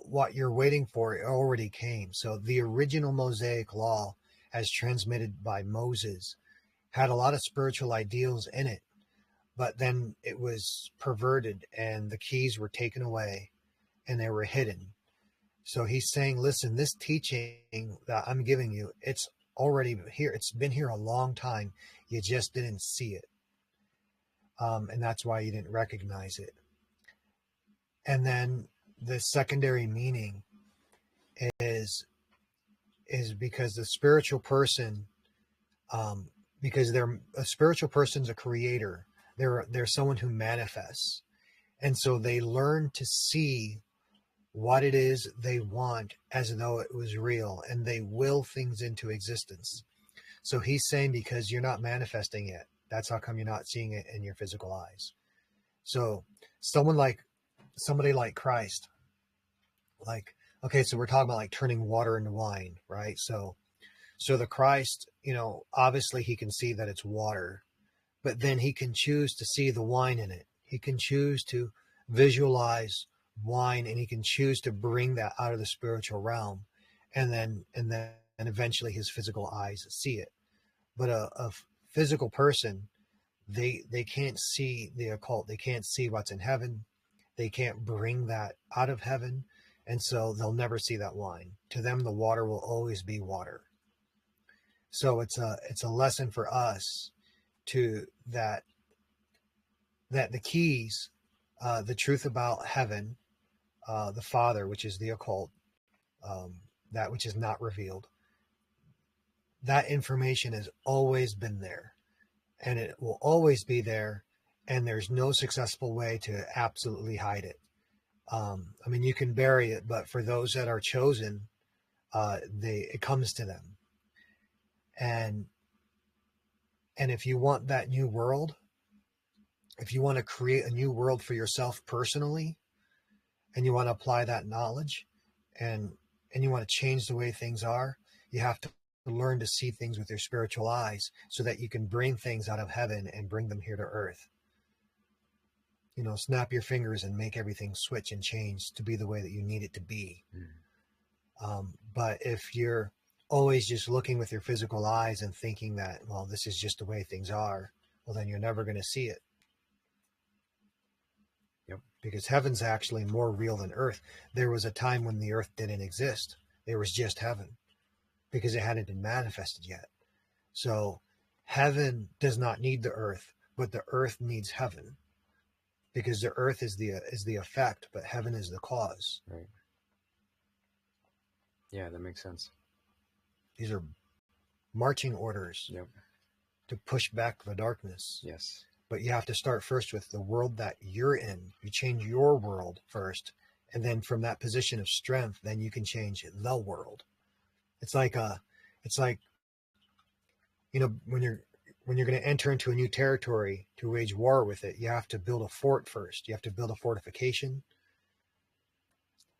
what you're waiting for already came. So the original Mosaic law, as transmitted by Moses, had a lot of spiritual ideals in it, but then it was perverted and the keys were taken away and they were hidden. So he's saying, listen, this teaching that I'm giving you, it's already here. It's been here a long time. You just didn't see it. And that's why you didn't recognize it. And then the secondary meaning is because the spiritual person, because a spiritual person's a creator. They're someone who manifests. And so they learn to see what it is they want as though it was real, and they will things into existence. So he's saying, because you're not manifesting it, that's how come you're not seeing it in your physical eyes. So somebody like Christ, like, okay, so we're talking about like turning water into wine, right? So the Christ, obviously he can see that it's water, but then he can choose to see the wine in it. He can choose to visualize wine, and he can choose to bring that out of the spiritual realm, and then eventually his physical eyes see it. But a physical person, they can't see the occult. They can't see what's in heaven. They can't bring that out of heaven, and so they'll never see that wine. To them, the water will always be water. So it's a lesson for us to that the keys, the truth about heaven, the Father, which is the occult, that which is not revealed, that information has always been there, and it will always be there, and there's no successful way to absolutely hide it. I mean, you can bury it, but for those that are chosen, it comes to them. And if you want that new world, if you want to create a new world for yourself personally, and you want to apply that knowledge, and you want to change the way things are, you have to learn to see things with your spiritual eyes, so that you can bring things out of heaven and bring them here to earth. Snap your fingers and make everything switch and change to be the way that you need it to be. But if you're always just looking with your physical eyes and thinking that, well, this is just the way things are, well, then you're never going to see it. Yep. Because heaven's actually more real than earth. There was a time when the earth didn't exist. There was just heaven, because it hadn't been manifested yet. So heaven does not need the earth, but the earth needs heaven, because the earth is the effect, but heaven is the cause. Right. Yeah, that makes sense. These are marching orders. Yep. To push back the darkness. Yes. But you have to start first with the world that you're in. You change your world first, and then from that position of strength, then you can change the world. It's like when you're going to enter into a new territory to wage war with it, you have to build a fort first. You have to build a fortification.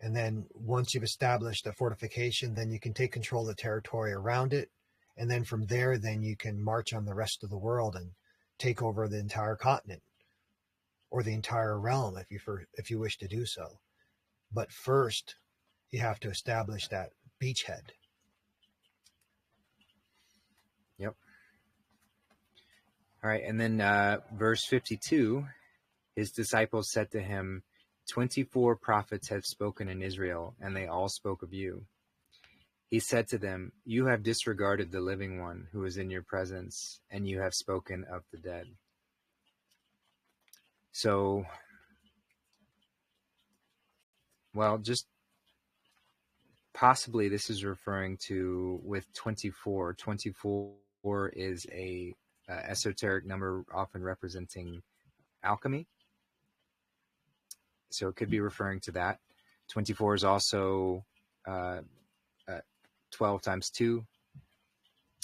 And then once you've established a fortification, then you can take control of the territory around it. And then from there, then you can march on the rest of the world and take over the entire continent or the entire realm if you wish to do so. But first, you have to establish that beachhead. Yep. All right. And then verse 52, his disciples said to him, 24 prophets have spoken in Israel, and they all spoke of you. He said to them, you have disregarded the living one who is in your presence, and you have spoken of the dead. So, well, just possibly this is referring to with 24. 24 is a esoteric number, often representing alchemy. So it could be referring to that. 24 is also 12 times 2,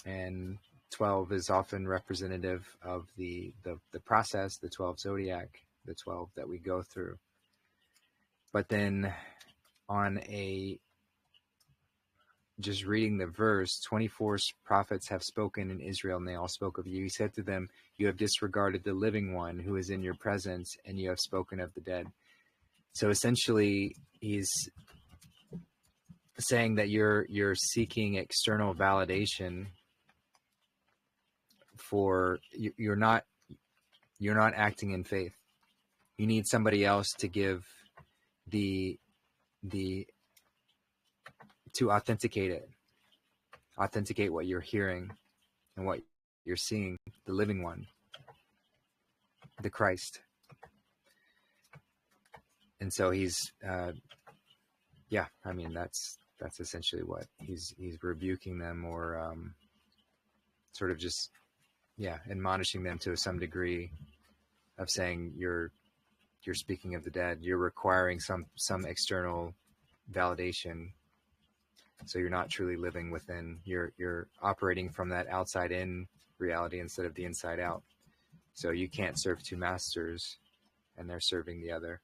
and 12 is often representative of the process, the 12 zodiac, the 12 that we go through. But then just reading the verse, 24 prophets have spoken in Israel, and they all spoke of you. He said to them, you have disregarded the living one who is in your presence, and you have spoken of the dead. So essentially, he's saying that you're seeking external validation for you're not acting in faith. You need somebody else to give the to authenticate what you're hearing and what you're seeing, the living one, the Christ. And so he's, I mean, that's essentially what he's rebuking them, or sort of just, admonishing them to some degree of saying you're speaking of the dead. You're requiring some external validation, so you're not truly living within. You're operating from that outside in reality instead of the inside out. So you can't serve two masters, and they're serving the other.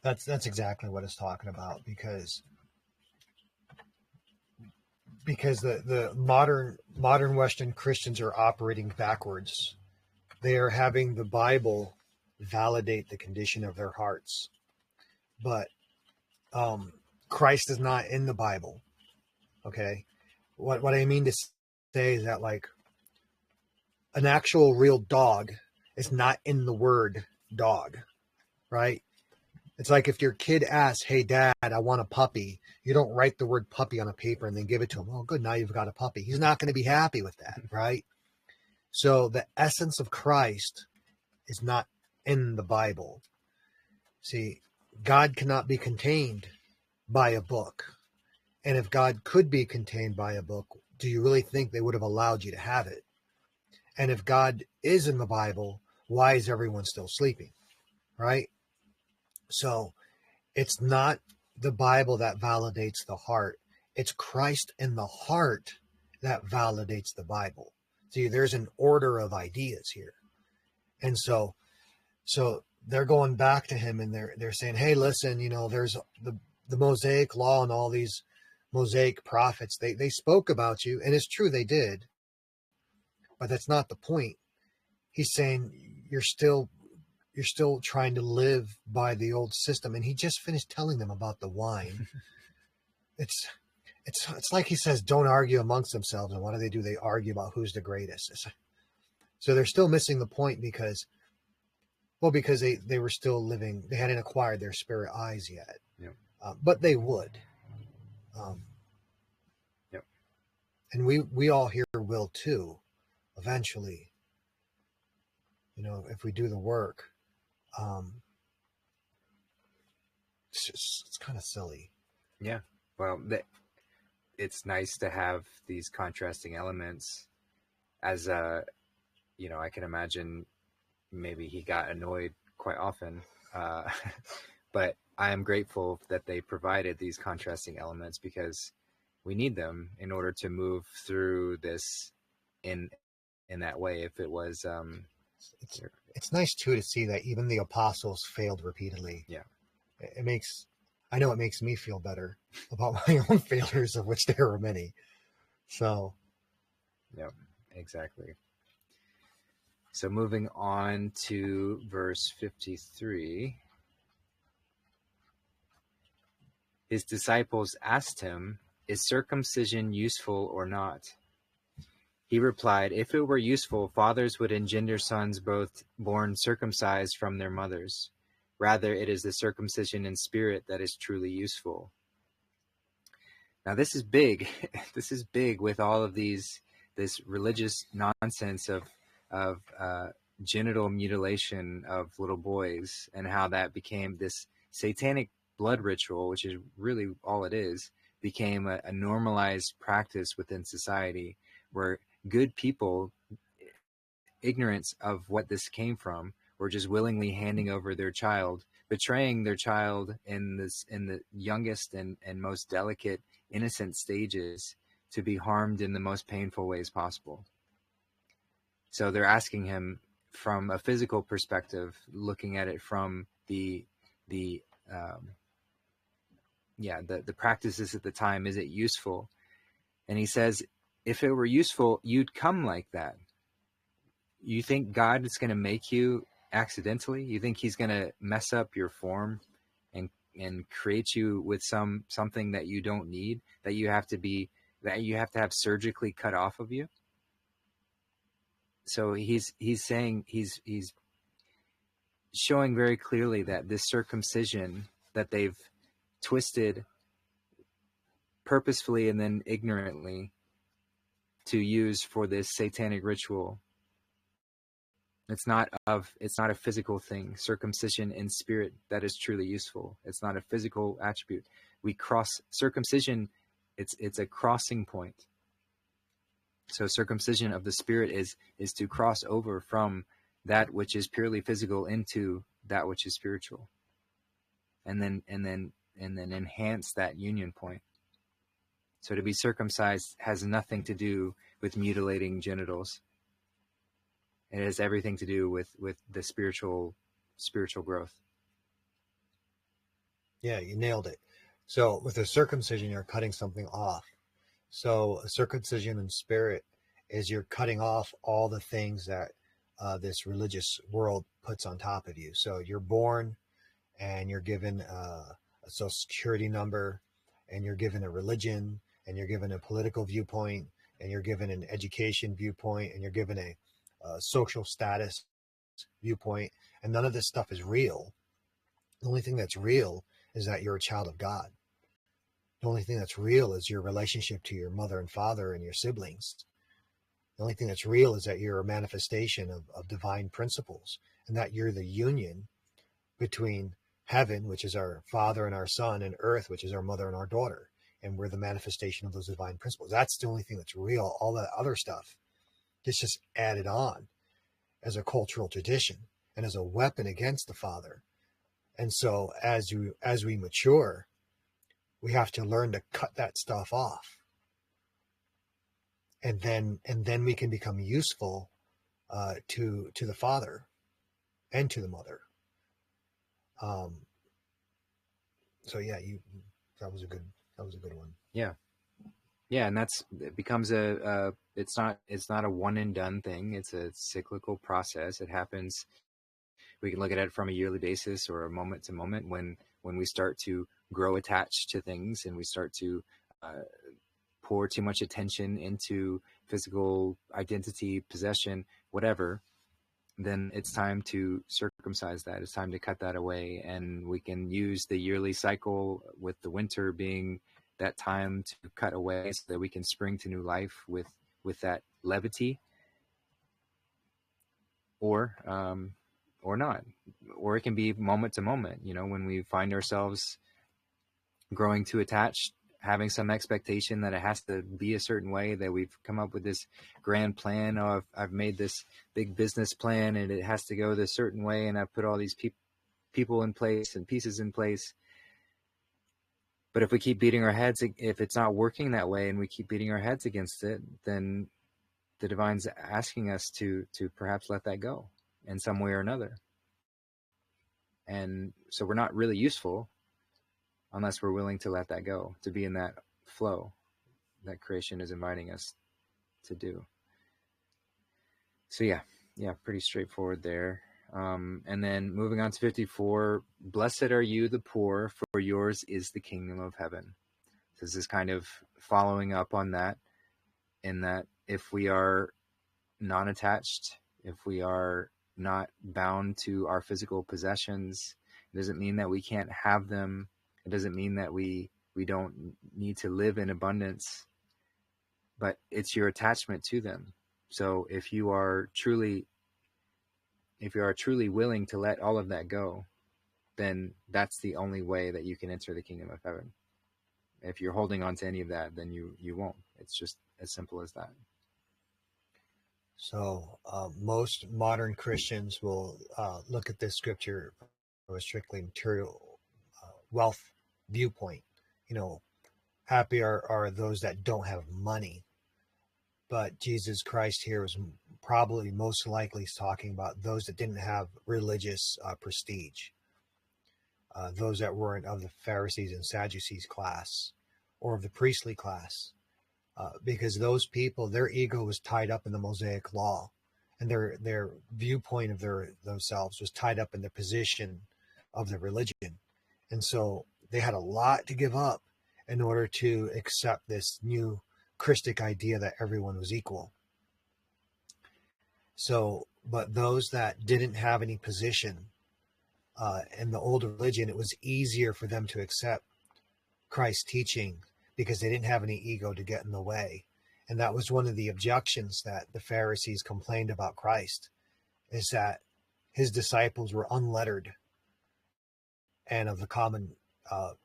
That's exactly what it's talking about, because the modern Western Christians are operating backwards. They are having the Bible validate the condition of their hearts, but Christ is not in the Bible. Okay, what I mean to say is that, like, an actual real dog is not in the word dog, right? It's like if your kid asks, "Hey, Dad, I want a puppy." You don't write the word puppy on a paper and then give it to him. Oh, good, now you've got a puppy. He's not going to be happy with that, right? So the essence of Christ is not in the Bible. See, God cannot be contained by a book. And if God could be contained by a book, do you really think they would have allowed you to have it? And if God is in the Bible, why is everyone still sleeping, right? So it's not the Bible that validates the heart. It's Christ in the heart that validates the Bible. See, there's an order of ideas here. And so they're going back to him, and they're saying, "Hey, listen, there's the Mosaic law and all these Mosaic prophets. They spoke about you, and it's true, they did. But that's not the point." He's saying you're still trying to live by the old system. And he just finished telling them about the wine. It's like he says, don't argue amongst themselves. And what do? They argue about who's the greatest. So they're still missing the point, because they were still living. They hadn't acquired their spirit eyes yet. Yep. But they would. Yep. And we all here will too, eventually. If we do the work. It's kind of silly. Yeah. Well, it's nice to have these contrasting elements. As I can imagine maybe he got annoyed quite often, but I am grateful that they provided these contrasting elements, because we need them in order to move through this in that way. If it was it's nice too to see that even the apostles failed repeatedly. Yeah. I know it makes me feel better about my own failures, of which there were many. So. Yeah, exactly. So moving on to verse 53. His disciples asked him, "Is circumcision useful or not?" He replied, "If it were useful, fathers would engender sons both born circumcised from their mothers. Rather, it is the circumcision in spirit that is truly useful." Now, this is big. This is big with all of this religious nonsense of genital mutilation of little boys, and how that became this satanic blood ritual, which is really all it is, became a normalized practice within society, where good people, ignorance of what this came from, were just willingly handing over their child, betraying their child in the youngest and most delicate, innocent stages, to be harmed in the most painful ways possible. So they're asking him from a physical perspective, looking at it from the practices at the time. Is it useful? And he says, if it were useful, you'd come like that. You think God is going to make you accidentally? You think he's going to mess up your form and create you with something that you don't need, that you have to have surgically cut off of you? So he's saying, he's showing very clearly that this circumcision that they've twisted purposefully and then ignorantly to use for this satanic ritual. It's not a physical thing. Circumcision in spirit, that is truly useful. It's not a physical attribute. We cross circumcision. It's a crossing point. So circumcision of the spirit is to cross over from that which is purely physical into that which is spiritual, and then enhance that union point. So to be circumcised has nothing to do with mutilating genitals. It has everything to do with the spiritual growth. Yeah, you nailed it. So with a circumcision, you're cutting something off. So a circumcision in spirit is you're cutting off all the things that this religious world puts on top of you. So you're born and you're given a social security number, and you're given a religion, and you're given a political viewpoint, and you're given an education viewpoint, and you're given a social status viewpoint, and none of this stuff is real. The only thing that's real is that you're a child of God. The only thing that's real is your relationship to your mother and father and your siblings. The only thing that's real is that you're a manifestation of divine principles, and that you're the union between heaven, which is our father and our son, and earth, which is our mother and our daughter. And we're the manifestation of those divine principles. That's the only thing that's real. All that other stuff is just added on as a cultural tradition and as a weapon against the Father. And so as we mature, we have to learn to cut that stuff off. And then we can become useful to the Father and to the Mother. So yeah, that was a good one. Yeah, and it becomes it's not a one and done thing. It's a cyclical process. It happens. We can look at it from a yearly basis or a moment to moment when we start to grow attached to things and we start to pour too much attention into physical identity, possession, whatever. Then it's time to circumcise that. It's time to cut that away. And we can use the yearly cycle, with the winter being that time to cut away so that we can spring to new life with that levity, or not. Or it can be moment to moment, when we find ourselves growing too attached, having some expectation that it has to be a certain way, that we've come up with this grand plan. I've made this big business plan and it has to go this certain way, and I've put all these people in place and pieces in place. But if we keep beating our heads, if it's not working that way and we keep beating our heads against it, then the divine's asking us to perhaps let that go in some way or another. And so we're not really useful unless we're willing to let that go, to be in that flow that creation is inviting us to do. So yeah, pretty straightforward there. And then moving on to 54, blessed are you, the poor, for yours is the kingdom of heaven. So this is kind of following up on that, in that if we are non-attached, if we are not bound to our physical possessions, it doesn't mean that we can't have them. It doesn't mean that we don't need to live in abundance, but it's your attachment to them. So if you are truly willing to let all of that go, then that's the only way that you can enter the kingdom of heaven. If you're holding on to any of that, then you won't. It's just as simple as that. So most modern Christians will look at this scripture from a strictly material wealth viewpoint. Happy are those that don't have money. But Jesus Christ here was probably most likely talking about those that didn't have religious prestige, those that weren't of the Pharisees and Sadducees class or of the priestly class, because those people, their ego was tied up in the Mosaic law, and their viewpoint of themselves was tied up in the position of the religion. And so they had a lot to give up in order to accept this new Christic idea that everyone was equal. So, but those that didn't have any position in the old religion, it was easier for them to accept Christ's teaching because they didn't have any ego to get in the way. And that was one of the objections that the Pharisees complained about Christ, is that his disciples were unlettered and of the common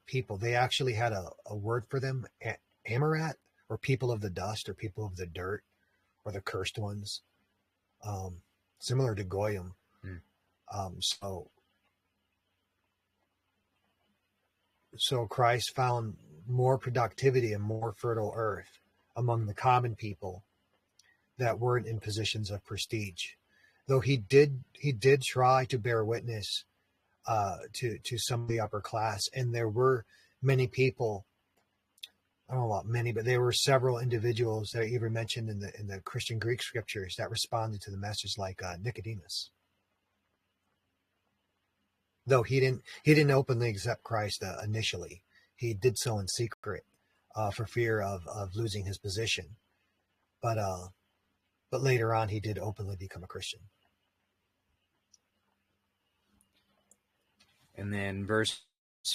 people. They actually had a word for them, Amarat, or people of the dust, or people of the dirt, or the cursed ones, similar to Goyim. So Christ found more productivity and more fertile earth among the common people that weren't in positions of prestige. Though he did try to bear witness to some of the upper class, and there were many people. I don't know about many, but there were several individuals that are even mentioned in the Christian Greek scriptures that responded to the message, like Nicodemus. Though he didn't openly accept Christ initially, he did so in secret for fear of losing his position. But later on, he did openly become a Christian. And then verse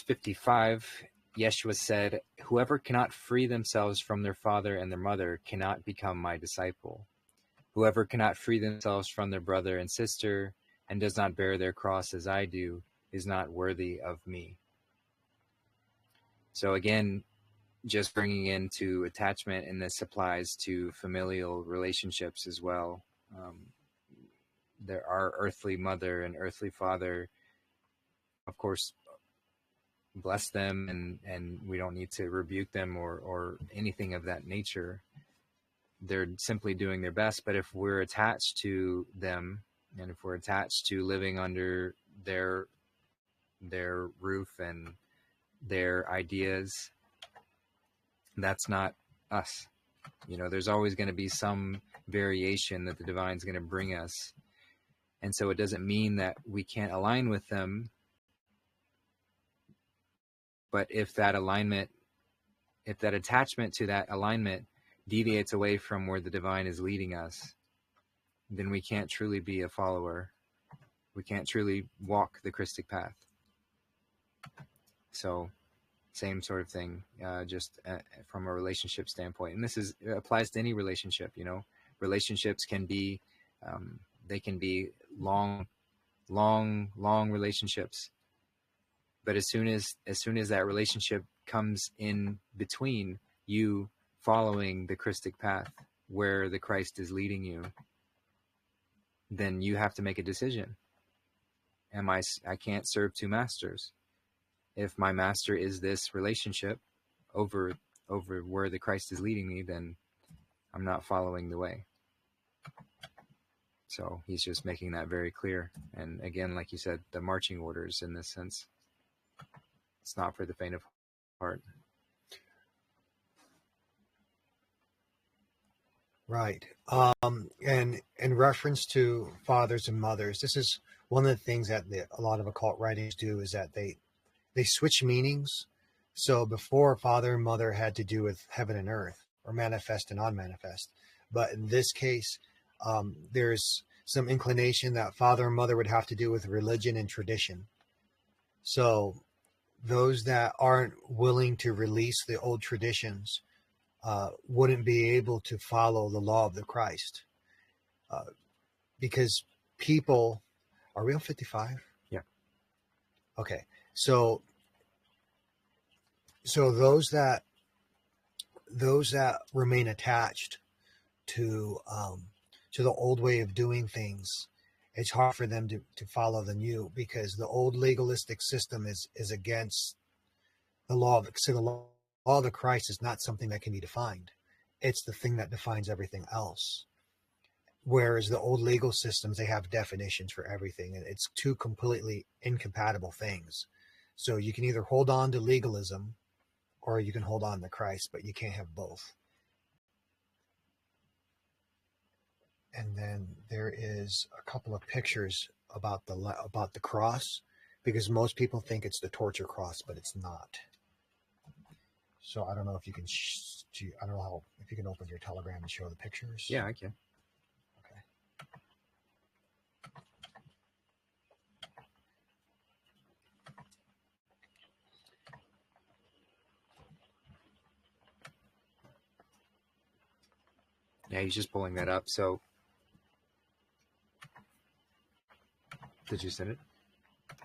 55, Yeshua said, "Whoever cannot free themselves from their father and their mother cannot become my disciple. Whoever cannot free themselves from their brother and sister and does not bear their cross as I do is not worthy of me." So again, just bringing into attachment, and this applies to familial relationships as well. There are earthly mother and earthly father, of course, bless them, and we don't need to rebuke them or anything of that nature. They're simply doing their best. But if we're attached to them, and if we're attached to living under their roof and their ideas, that's not us. There's always going to be some variation that the divine's going to bring us. And so it doesn't mean that we can't align with them. But if that attachment to that alignment deviates away from where the divine is leading us, then we can't truly be a follower. We can't truly walk the Krystic path. So same sort of thing, just from a relationship standpoint. And this applies to any relationship. Relationships can be, they can be long relationships. But as soon as that relationship comes in between you following the Krystic path where the Christ is leading you, then you have to make a decision. I can't serve two masters. If my master is this relationship over where the Christ is leading me, then I'm not following the way. So he's just making that very clear. And again, like you said, the marching orders in this sense, it's not for the faint of heart. Right. And in reference to fathers and mothers, this is one of the things that a lot of occult writings do, is that they switch meanings. So before, father and mother had to do with heaven and earth, or manifest and unmanifest. But in this case, there's some inclination that father and mother would have to do with religion and tradition. So those that aren't willing to release the old traditions wouldn't be able to follow the law of the Christ. Because people, are we on 55? Yeah. Okay. So those that remain attached to the old way of doing things, it's hard for them to follow the new, because the old legalistic system is against the law. So the law of the Christ is not something that can be defined. It's the thing that defines everything else. Whereas the old legal systems, they have definitions for everything, and it's two completely incompatible things. So you can either hold on to legalism or you can hold on to Christ, but you can't have both. And then there is a couple of pictures about the cross, because most people think it's the torture cross, but it's not. So I don't know if you can. I don't know if you can open your Telegram and show the pictures. Yeah, I can. Okay. Yeah, he's just pulling that up. So, did you send it?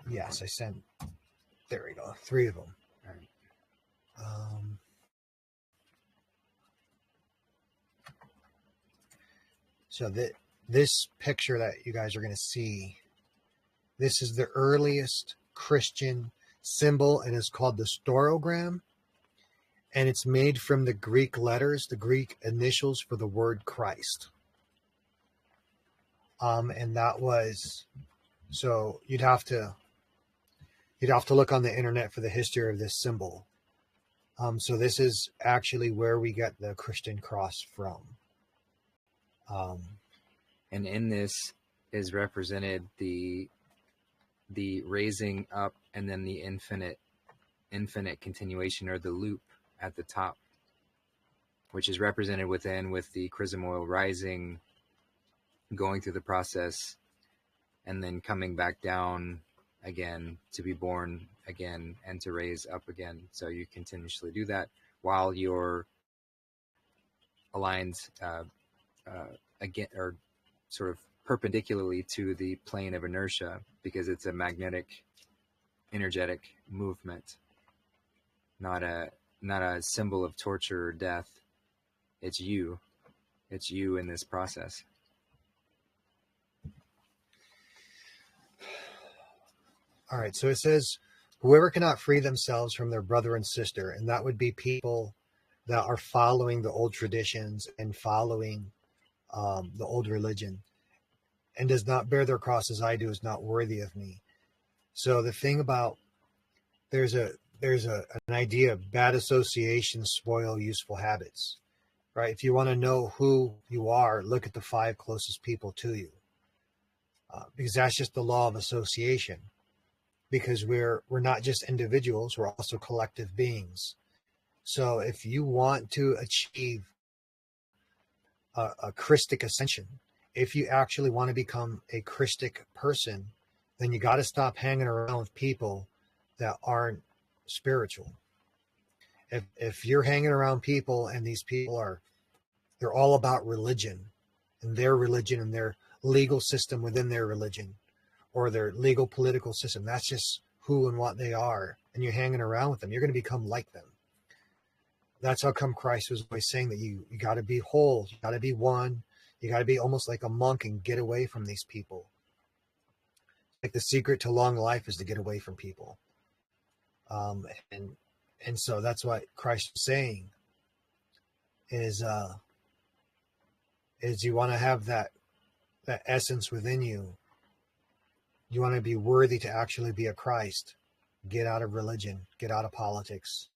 Yes, I sent. There we go. 3 of them. All right. So this picture that you guys are going to see, this is the earliest Christian symbol, and it's called the storogram, and it's made from the Greek letters, the Greek initials for the word Christ. And that was, so you'd have to look on the internet for the history of this symbol. So this is actually where we get the Christian cross from. And in this is represented the raising up and then the infinite continuation, or the loop at the top, which is represented within with the chrism oil rising, going through the process, and then coming back down again to be born again and to raise up again. So you continuously do that while you're aligned again, or sort of perpendicularly to the plane of inertia, because it's a magnetic, energetic movement, not a symbol of torture or death. It's you in this process. All right, so it says, whoever cannot free themselves from their brother and sister, and that would be people that are following the old traditions and following the old religion, and does not bear their cross as I do, is not worthy of me. So the thing about, there's an idea of bad associations spoil useful habits, right? If you want to know who you are, look at the 5 closest people to you, because that's just the law of association. Because we're not just individuals, we're also collective beings. So if you want to achieve a Krystic ascension, if you actually want to become a Krystic person, then you got to stop hanging around with people that aren't spiritual. If you're hanging around people and these people they're all about religion and their legal system within their religion, or their legal political system, that's just who and what they are, and you're hanging around with them, you're going to become like them. That's how come Christ was always saying that you got to be whole, you got to be one, you got to be almost like a monk and get away from these people. Like the secret to long life is to get away from people. And so that's what Christ is saying is you want to have that essence within you. You want to be worthy to actually be a Christ. Get out of religion. Get out of politics.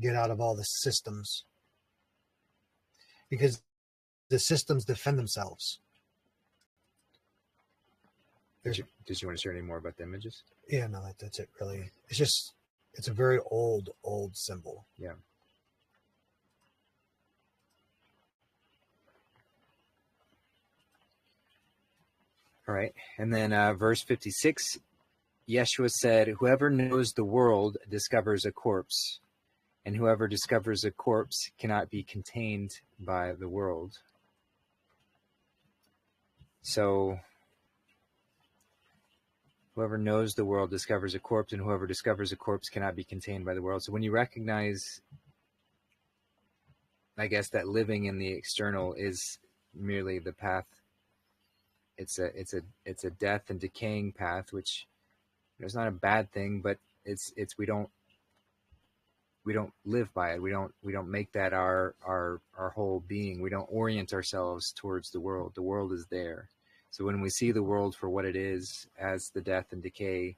Get out of all the systems. Because the systems defend themselves. Did you want to share any more about the images? Yeah, no, that's it, really. It's a very old symbol. Yeah. All right. And then verse 56, Yeshua said, whoever knows the world discovers a corpse, and whoever discovers a corpse cannot be contained by the world. So whoever knows the world discovers a corpse, and whoever discovers a corpse cannot be contained by the world. So when you recognize, I guess, that living in the external is merely the path, it's a death and decaying path, which it's not a bad thing, but it's we don't live by it. We don't make that our whole being. We don't orient ourselves towards the world. The world is there. So when we see the world for what it is, as the death and decay,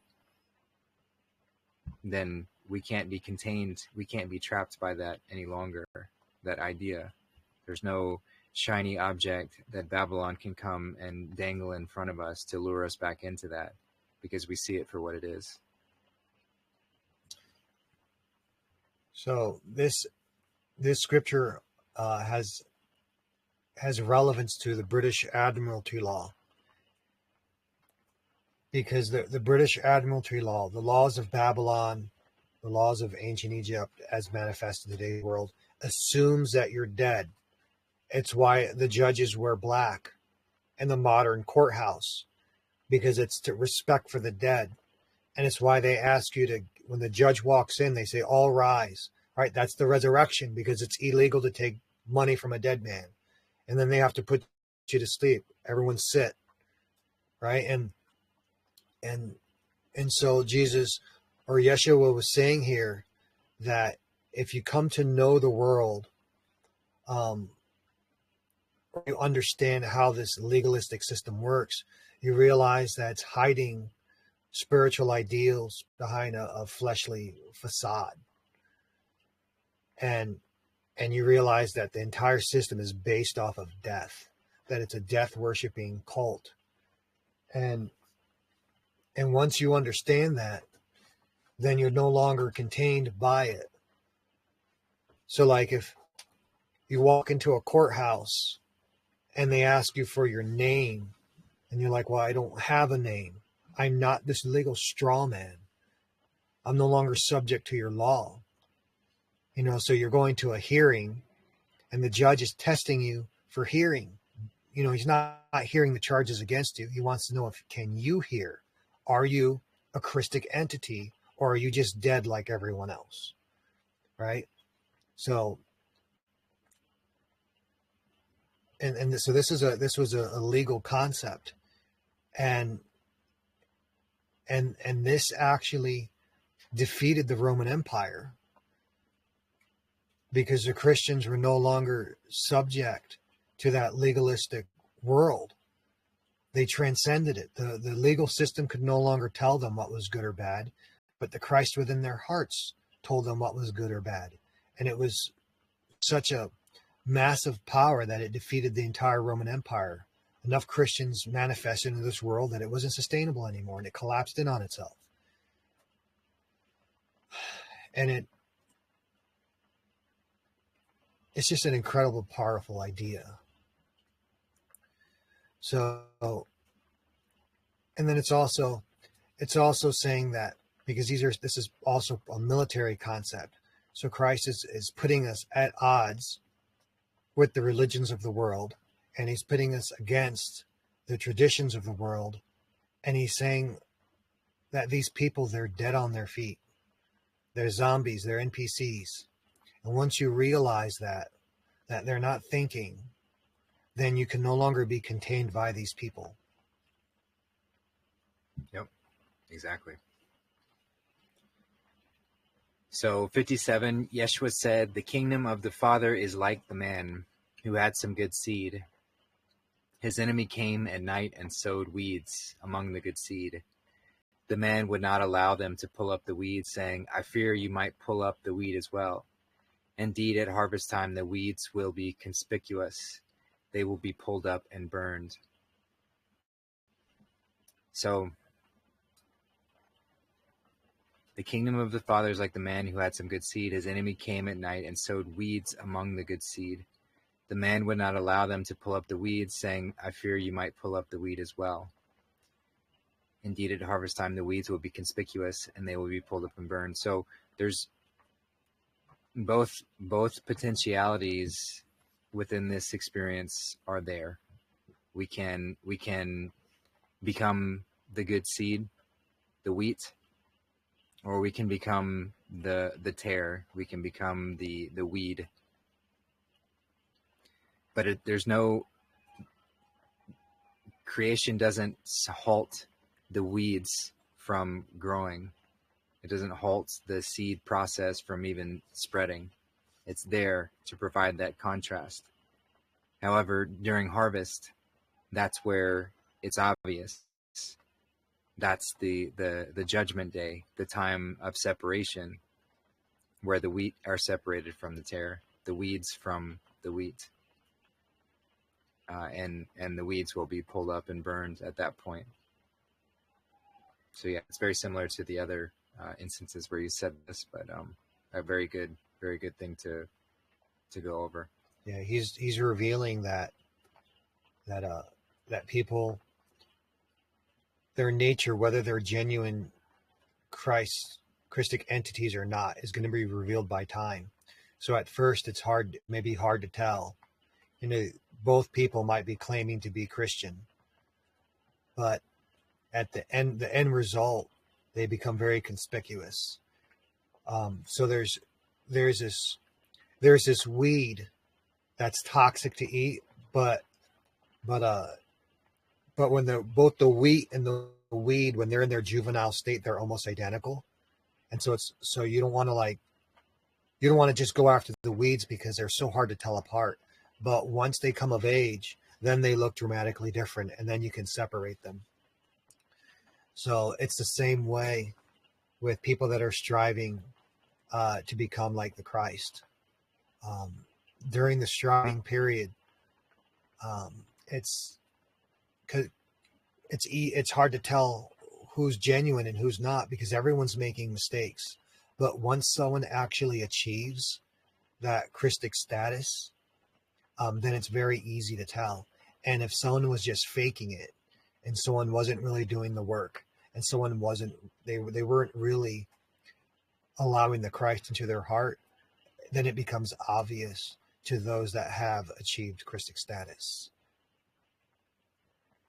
then we can't be contained. We can't be trapped by that any longer, that idea. There's no shiny object that Babylon can come and dangle in front of us to lure us back into that, because we see it for what it is. So this scripture has relevance to the British Admiralty law, because the British Admiralty law, the laws of Babylon, the laws of ancient Egypt as manifest in today's world, assumes that you're dead It's why the judges wear black in the modern courthouse, because it's to respect for the dead. And it's why they ask you to, when the judge walks in, they say, all rise. Right? That's the resurrection, because it's illegal to take money from a dead man. And then they have to put you to sleep. Everyone sit. Right? And so Jesus, or Yeshua, was saying here that if you come to know the world, you understand how this legalistic system works, you realize that it's hiding spiritual ideals behind a fleshly facade. And you realize that the entire system is based off of death, that it's a death worshiping cult. And once you understand that, then you're no longer contained by it. So like if you walk into a courthouse and they ask you for your name, and you're like, well, I don't have a name. I'm not this legal straw man. I'm no longer subject to your law. So you're going to a hearing and the judge is testing you for hearing. He's not hearing the charges against you. He wants to know, can you hear? Are you a Christic entity, or are you just dead like everyone else? Right? So, so this was a legal concept. And this actually defeated the Roman Empire, because the Christians were no longer subject to that legalistic world. They transcended it. The legal system could no longer tell them what was good or bad, but the Christ within their hearts told them what was good or bad. And it was such a massive power that it defeated the entire Roman Empire. Enough Christians manifested into this world that it wasn't sustainable anymore, and it collapsed in on itself. And it's just an incredible, powerful idea. So, and then it's also saying that, because this is also a military concept. So Christ is putting us at odds with the religions of the world, and he's putting us against the traditions of the world. And he's saying that these people, they're dead on their feet. They're zombies, they're NPCs. And once you realize that they're not thinking, then you can no longer be contained by these people. Yep, exactly. So 57, Yeshua said, the kingdom of the Father is like the man who had some good seed. His enemy came at night and sowed weeds among the good seed. The man would not allow them to pull up the weeds, saying, I fear you might pull up the weed as well. Indeed, at harvest time, the weeds will be conspicuous. They will be pulled up and burned. So, the kingdom of the Father is like the man who had some good seed. His enemy came at night and sowed weeds among the good seed. The man would not allow them to pull up the weeds, saying, I fear you might pull up the weed as well. Indeed, at harvest time, the weeds will be conspicuous, and they will be pulled up and burned. So there's both potentialities within this experience are there. We can become the good seed, the wheat, or we can become the tare. We can become the weed. But there's no, creation doesn't halt the weeds from growing. It doesn't halt the seed process from even spreading. It's there to provide that contrast. However, during harvest, that's where it's obvious. That's the judgment day, the time of separation, where the wheat are separated from the tare, the weeds from the wheat. And the weeds will be pulled up and burned at that point. So yeah, it's very similar to the other instances where you said this, but a very good thing to go over. Yeah, he's revealing that people, their nature, whether they're genuine Christic entities or not, is going to be revealed by time. So at first it's maybe hard to tell. You know, both people might be claiming to be Christian, but at the end result, they become very conspicuous. So there's this there's this weed that's toxic to eat, but but uh but when the both the wheat and the weed, when they're in their juvenile state, they're almost identical. And so it's so you don't want to just go after the weeds because they're so hard to tell apart. But once they come of age, then they look dramatically different, and then you can separate them. So it's the same way with people that are striving to become like the Christ. Um, During the striving period, it's because it's hard to tell who's genuine and who's not because everyone's making mistakes. But once someone actually achieves that Christic status, then it's very easy to tell. And if someone was just faking it, and someone wasn't really doing the work, and someone wasn't, they weren't really allowing the Christ into their heart, then it becomes obvious to those that have achieved Christic status.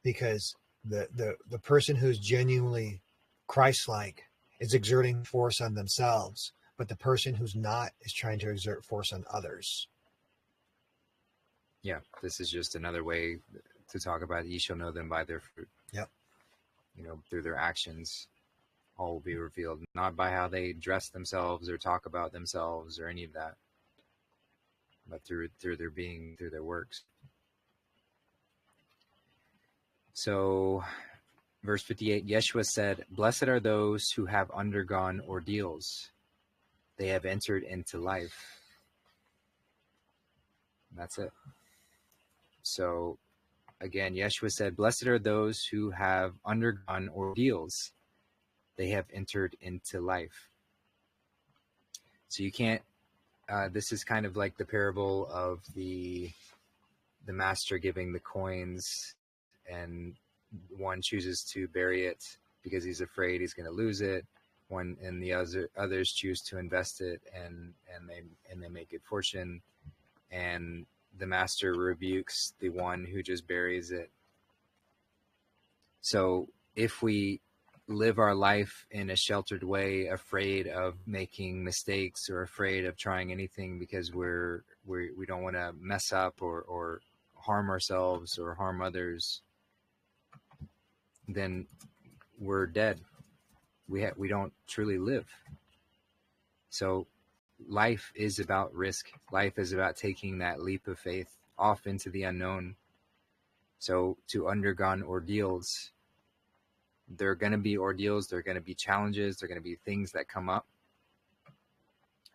Because the person who's genuinely Christ-like is exerting force on themselves, but the person who's not is trying to exert force on others. Yeah, this is just another way to talk about ye shall know them by their fruit. Yep. You know, through their actions, all will be revealed, not by how they dress themselves or talk about themselves or any of that, but through their being, through their works. So, verse 58, Yeshua said, "Blessed are those who have undergone ordeals. They have entered into life." And that's it. So, again, Yeshua said, "Blessed are those who have undergone ordeals. They have entered into life." So you can't, this is kind of like the parable of the master giving the coins, and one chooses to bury it because he's afraid he's going to lose it. One and the others choose to invest it, and they make good fortune. And the master rebukes the one who just buries it. So if we live our life in a sheltered way, afraid of making mistakes or afraid of trying anything because we don't want to mess up or harm ourselves or harm others, then we're dead. We don't truly live. So life is about risk. Life is about taking that leap of faith off into the unknown. So to undergone ordeals, there are going to be ordeals, there are going to be challenges, there are going to be things that come up.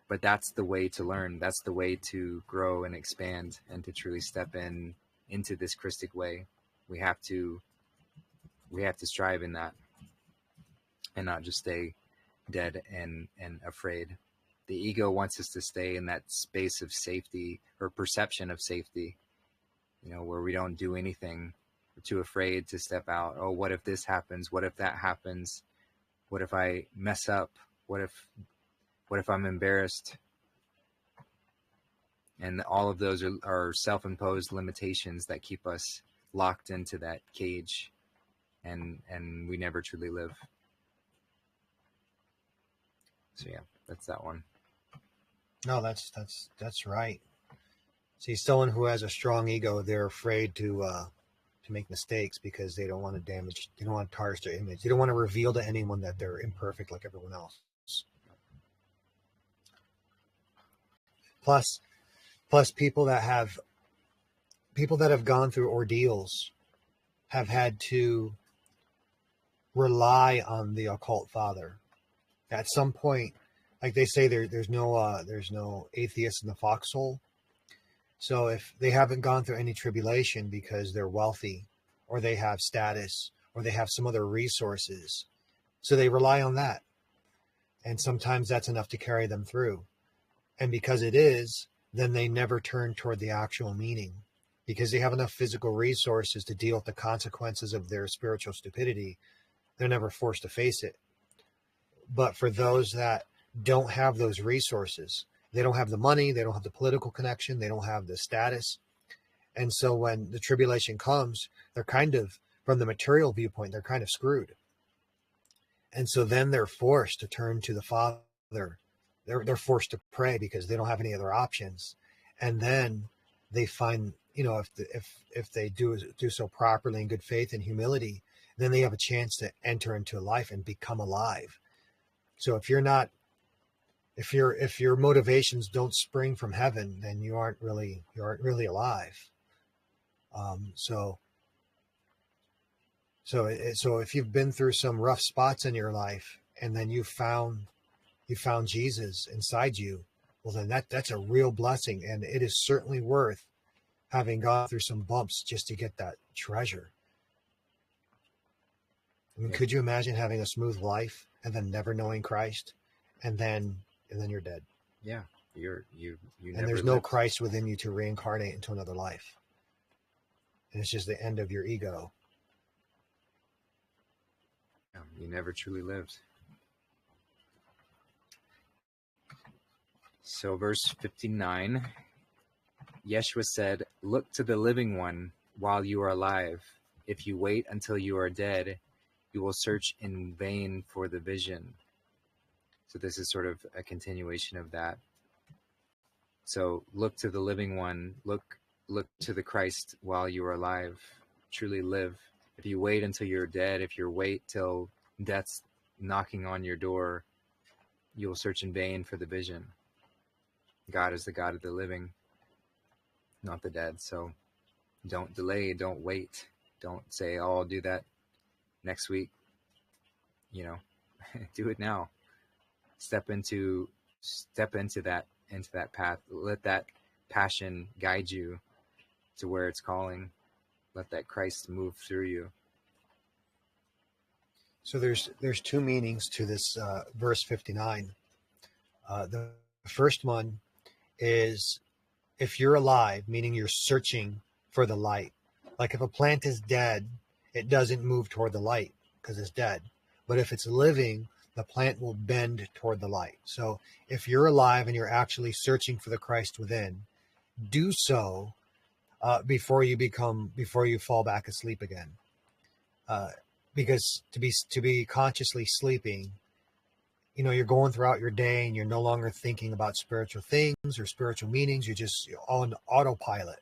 But that's the way to learn. That's the way to grow and expand and to truly step into this Christic way. We have to strive in that and not just stay dead and afraid. The ego wants us to stay in that space of safety or perception of safety, you know, where we don't do anything. We're too afraid to step out. Oh, what if this happens? What if that happens? What if I mess up? What if I'm embarrassed? And all of those are self-imposed limitations that keep us locked into that cage, and we never truly live. So yeah, that's that one. No, that's right. See, someone who has a strong ego, they're afraid to make mistakes because they don't want to damage, they don't want to tarnish their image. They don't want to reveal to anyone that they're imperfect like everyone else. Plus people that have gone through ordeals have had to rely on the occult father. At some point, like they say, there's no atheist in the foxhole. So if they haven't gone through any tribulation because they're wealthy or they have status or they have some other resources, so they rely on that. And sometimes that's enough to carry them through. And because it is, then they never turn toward the actual meaning because they have enough physical resources to deal with the consequences of their spiritual stupidity. They're never forced to face it. But for those that don't have those resources, they don't have the money, they don't have the political connection, they don't have the status, And so when the tribulation comes, they're kind of, from the material viewpoint, they're kind of screwed. And so then they're forced to turn to the Father. They're forced to pray because they don't have any other options. And then they find, if they do so properly in good faith and humility, then they have a chance to enter into life and become alive. So if your motivations don't spring from heaven, then you aren't really alive. So if you've been through some rough spots in your life, and then you found Jesus inside you, well, then that's a real blessing, and it is certainly worth having gone through some bumps just to get that treasure. I mean, could you imagine having a smooth life and then never knowing Christ, and then you're dead? Yeah, you and there's no Christ within you to reincarnate into another life, and it's just the end of your ego. You never truly lived. So verse 59, Yeshua said, "Look to the living one while you are alive. If you wait until you are dead, you will search in vain for the vision." So this is sort of a continuation of that. So look to the living one, look to the Christ while you are alive. Truly live. If you wait until you're dead, if you wait till death's knocking on your door, you will search in vain for the vision. God is the God of the living, not the dead. So don't delay, don't wait. Don't say, "Oh, I'll do that next week." Do it now. Step into that path. Let that passion guide you to where it's calling. Let that Christ move through you. So there's two meanings to this verse 59. The first one is, if you're alive, meaning you're searching for the light. Like if a plant is dead, it doesn't move toward the light because it's dead. But if it's living, the plant will bend toward the light. So if you're alive and you're actually searching for the Christ within, do so before you fall back asleep again. Because to be consciously sleeping, you're going throughout your day and you're no longer thinking about spiritual things or spiritual meanings. You're just on autopilot,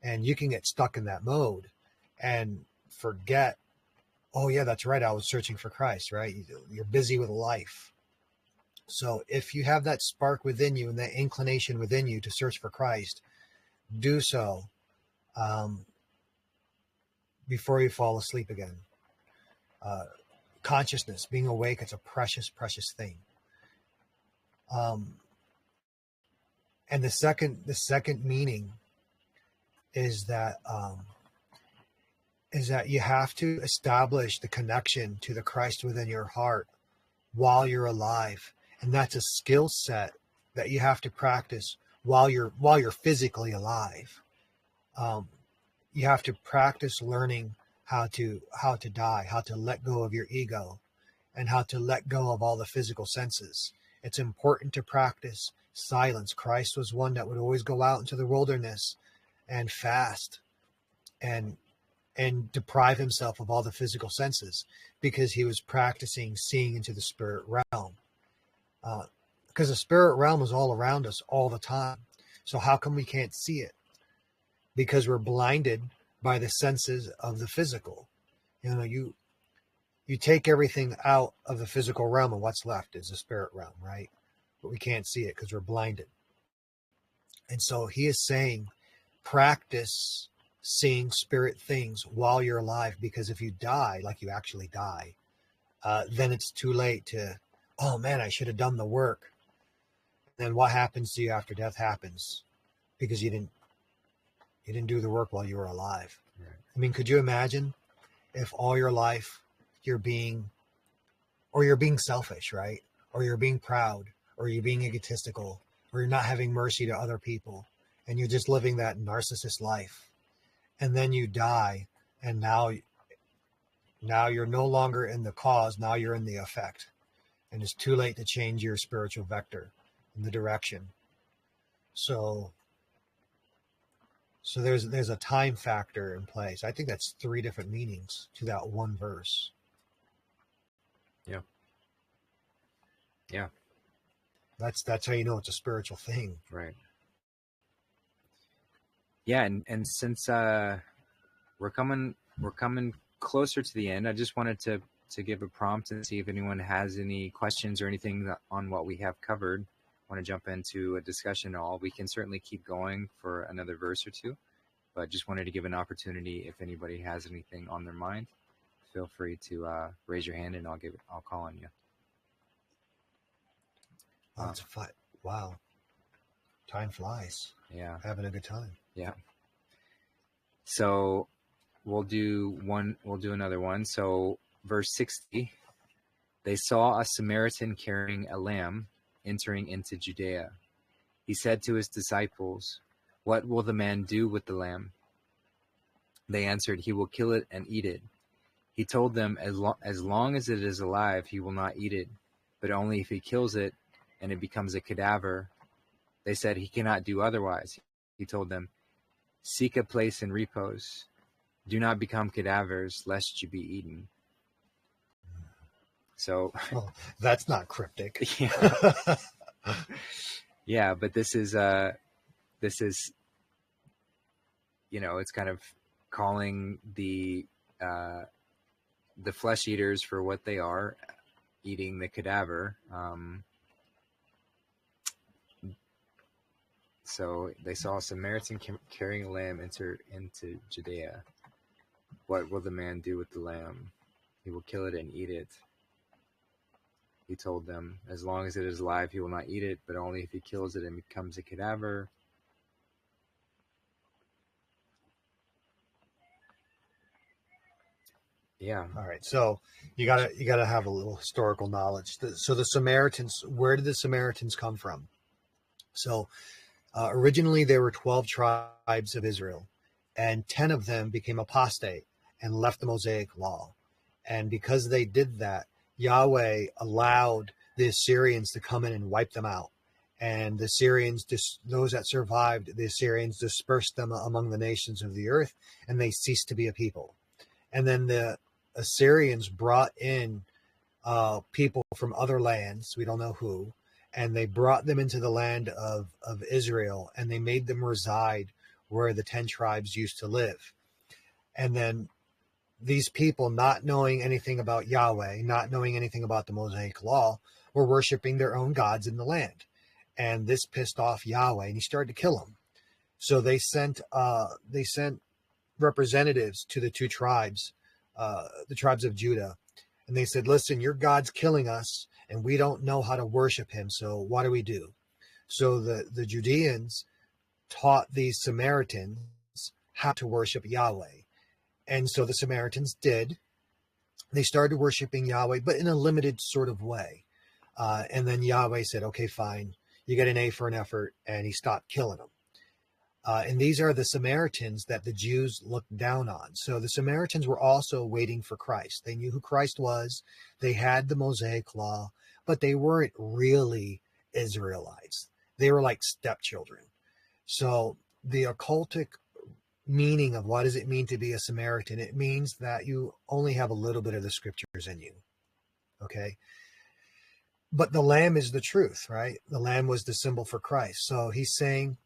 and you can get stuck in that mode and forget, oh yeah, that's right, I was searching for Christ, right? You're busy with life. So if you have that spark within you and that inclination within you to search for Christ, do so before you fall asleep again. Consciousness, being awake, it's a precious, precious thing. And the second meaning is that you have to establish the connection to the Christ within your heart while you're alive, and that's a skill set that you have to practice while you're physically alive. You have to practice learning how to die, how to let go of your ego, and how to let go of all the physical senses. It's important to practice silence. Christ was one that would always go out into the wilderness and fast and deprive himself of all the physical senses, because he was practicing seeing into the spirit realm. Because the spirit realm is all around us all the time. So how come we can't see it? Because we're blinded by the senses of the physical. You take everything out of the physical realm, and what's left is the spirit realm, right? But we can't see it because we're blinded. And so he is saying, practice seeing spirit things while you're alive, because if you die, like you actually die, then it's too late to, oh man, I should have done the work. Then what happens to you after death happens, because you didn't do the work while you were alive. Right. I mean, could you imagine if all your life you're being selfish, right? Or you're being proud, or you're being egotistical, or you're not having mercy to other people, and you're just living that narcissist life. And then you die, and now you're no longer in the cause, now you're in the effect. And it's too late to change your spiritual vector in the direction. So So there's a time factor in place. I think that's 3 different meanings to that one verse. Yeah. Yeah. That's how you know it's a spiritual thing. Right. Yeah, and since we're coming closer to the end, I just wanted to give a prompt and see if anyone has any questions or anything on what we have covered. Want to jump into a discussion at all? We can certainly keep going for another verse or two, but just wanted to give an opportunity if anybody has anything on their mind. Feel free to raise your hand and I'll call on you. Wow, time flies. Yeah, Having a good time. yeah. So we'll do another one. So verse 60, they saw a Samaritan carrying a lamb entering into Judea. He said to his disciples, "What will the man do with the lamb?" They answered, "He will kill it and eat it." He told them, as long as it is alive, he will not eat it, but only if he kills it and it becomes a cadaver. They said, "He cannot do otherwise." He told them, "Seek a place in repose. Do not become cadavers, lest you be eaten." So, well, that's not cryptic. Yeah, yeah, but this is it's kind of calling the flesh eaters for what they are, eating the cadaver. So they saw a Samaritan carrying a lamb enter into Judea. What will the man do with the lamb? He will kill it and eat it. He told them, as long as it is alive, he will not eat it, but only if he kills it and becomes a cadaver. Yeah. All right. So you gotta have a little historical knowledge. So the Samaritans, where did the Samaritans come from? So originally there were 12 tribes of Israel, and 10 of them became apostate and left the Mosaic law. And because they did that, Yahweh allowed the Assyrians to come in and wipe them out. And the Assyrians, those that survived, the Assyrians dispersed them among the nations of the earth, and they ceased to be a people. And then the Assyrians brought in people from other lands, we don't know who, and they brought them into the land of Israel, and they made them reside where the 10 tribes used to live. And then these people, not knowing anything about Yahweh, not knowing anything about the Mosaic law, were worshiping their own gods in the land. And this pissed off Yahweh, and he started to kill them. So they sent representatives to the 2 tribes, the tribes of Judah, and they said, "Listen, your God's killing us, and we don't know how to worship him, so what do we do?" So the Judeans taught these Samaritans how to worship Yahweh. And so the Samaritans did. They started worshiping Yahweh, but in a limited sort of way. And then Yahweh said, "Okay, fine. You get an A for an effort," and he stopped killing them. And these are the Samaritans that the Jews looked down on. So the Samaritans were also waiting for Christ. They knew who Christ was. They had the Mosaic law, but they weren't really Israelites. They were like stepchildren. So the occultic meaning of what does it mean to be a Samaritan, it means that you only have a little bit of the scriptures in you. Okay. But the lamb is the truth, right? The lamb was the symbol for Christ. So he's saying,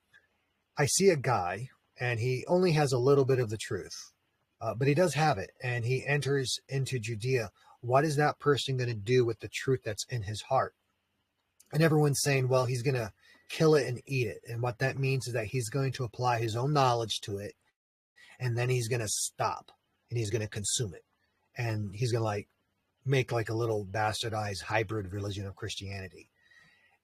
I see a guy and he only has a little bit of the truth, but he does have it, and he enters into Judea. What is that person going to do with the truth that's in his heart? And everyone's saying, well, he's going to kill it and eat it. And what that means is that he's going to apply his own knowledge to it, and then he's going to stop and he's going to consume it. And he's going to make like a little bastardized hybrid religion of Christianity.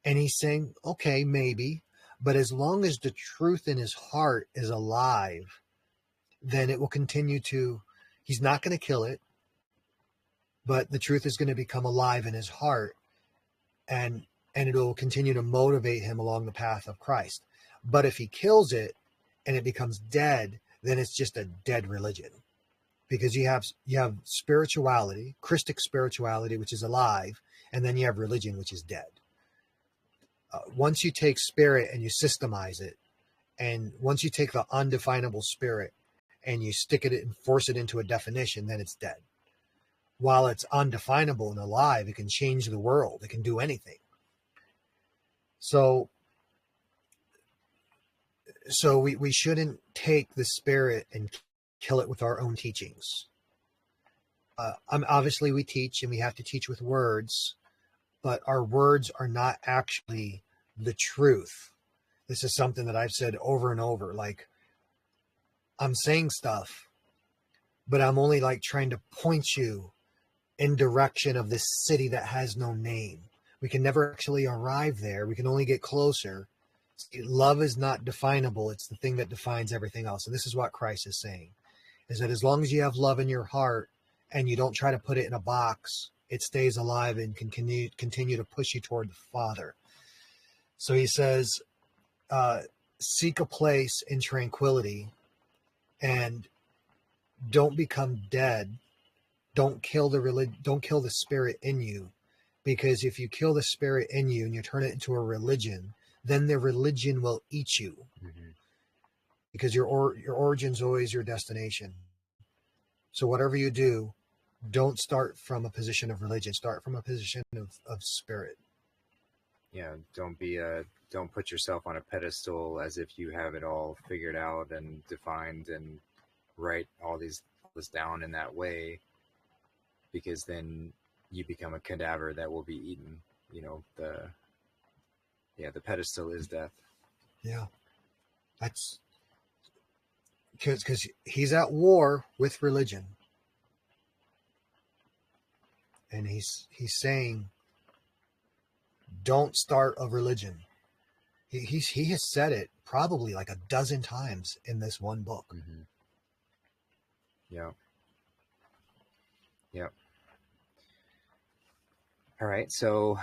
And he's saying, okay, maybe, but as long as the truth in his heart is alive, then it will continue to, he's not going to kill it, but the truth is going to become alive in his heart, and it will continue to motivate him along the path of Christ. But if he kills it and it becomes dead, then it's just a dead religion, because you have spirituality, Christic spirituality, which is alive, and then you have religion, which is dead. Once you take spirit and you systemize it, And once you take the undefinable spirit and you stick it and force it into a definition, then it's dead. While it's undefinable and alive, it can change the world. It can do anything. So we shouldn't take the spirit and kill it with our own teachings. Obviously, we teach and we have to teach with words, but our words are not actually the truth. This is something that I've said over and over. Like, I'm saying stuff, but I'm only like trying to point you in direction of this city that has no name. We can never actually arrive there. We can only get closer. Love is not definable. It's the thing that defines everything else. And this is what Christ is saying, is that as long as you have love in your heart and you don't try to put it in a box, it stays alive and can continue to push you toward the Father. So he says, seek a place in tranquility and don't become dead. Don't kill the spirit in you, because if you kill the spirit in you and you turn it into a religion, then the religion will eat you. Mm-hmm. Because your origin's always your destination. So whatever you do, don't start from a position of religion. Start from a position of spirit. Yeah, don't put yourself on a pedestal as if you have it all figured out and defined, and write all this down in that way, because then you become a cadaver that will be eaten. You know, the pedestal is death. Yeah, that's because he's at war with religion, and he's saying, don't start a religion. He has said it probably like a dozen times in this one book. Mm-hmm. Yeah. Yep. All right, so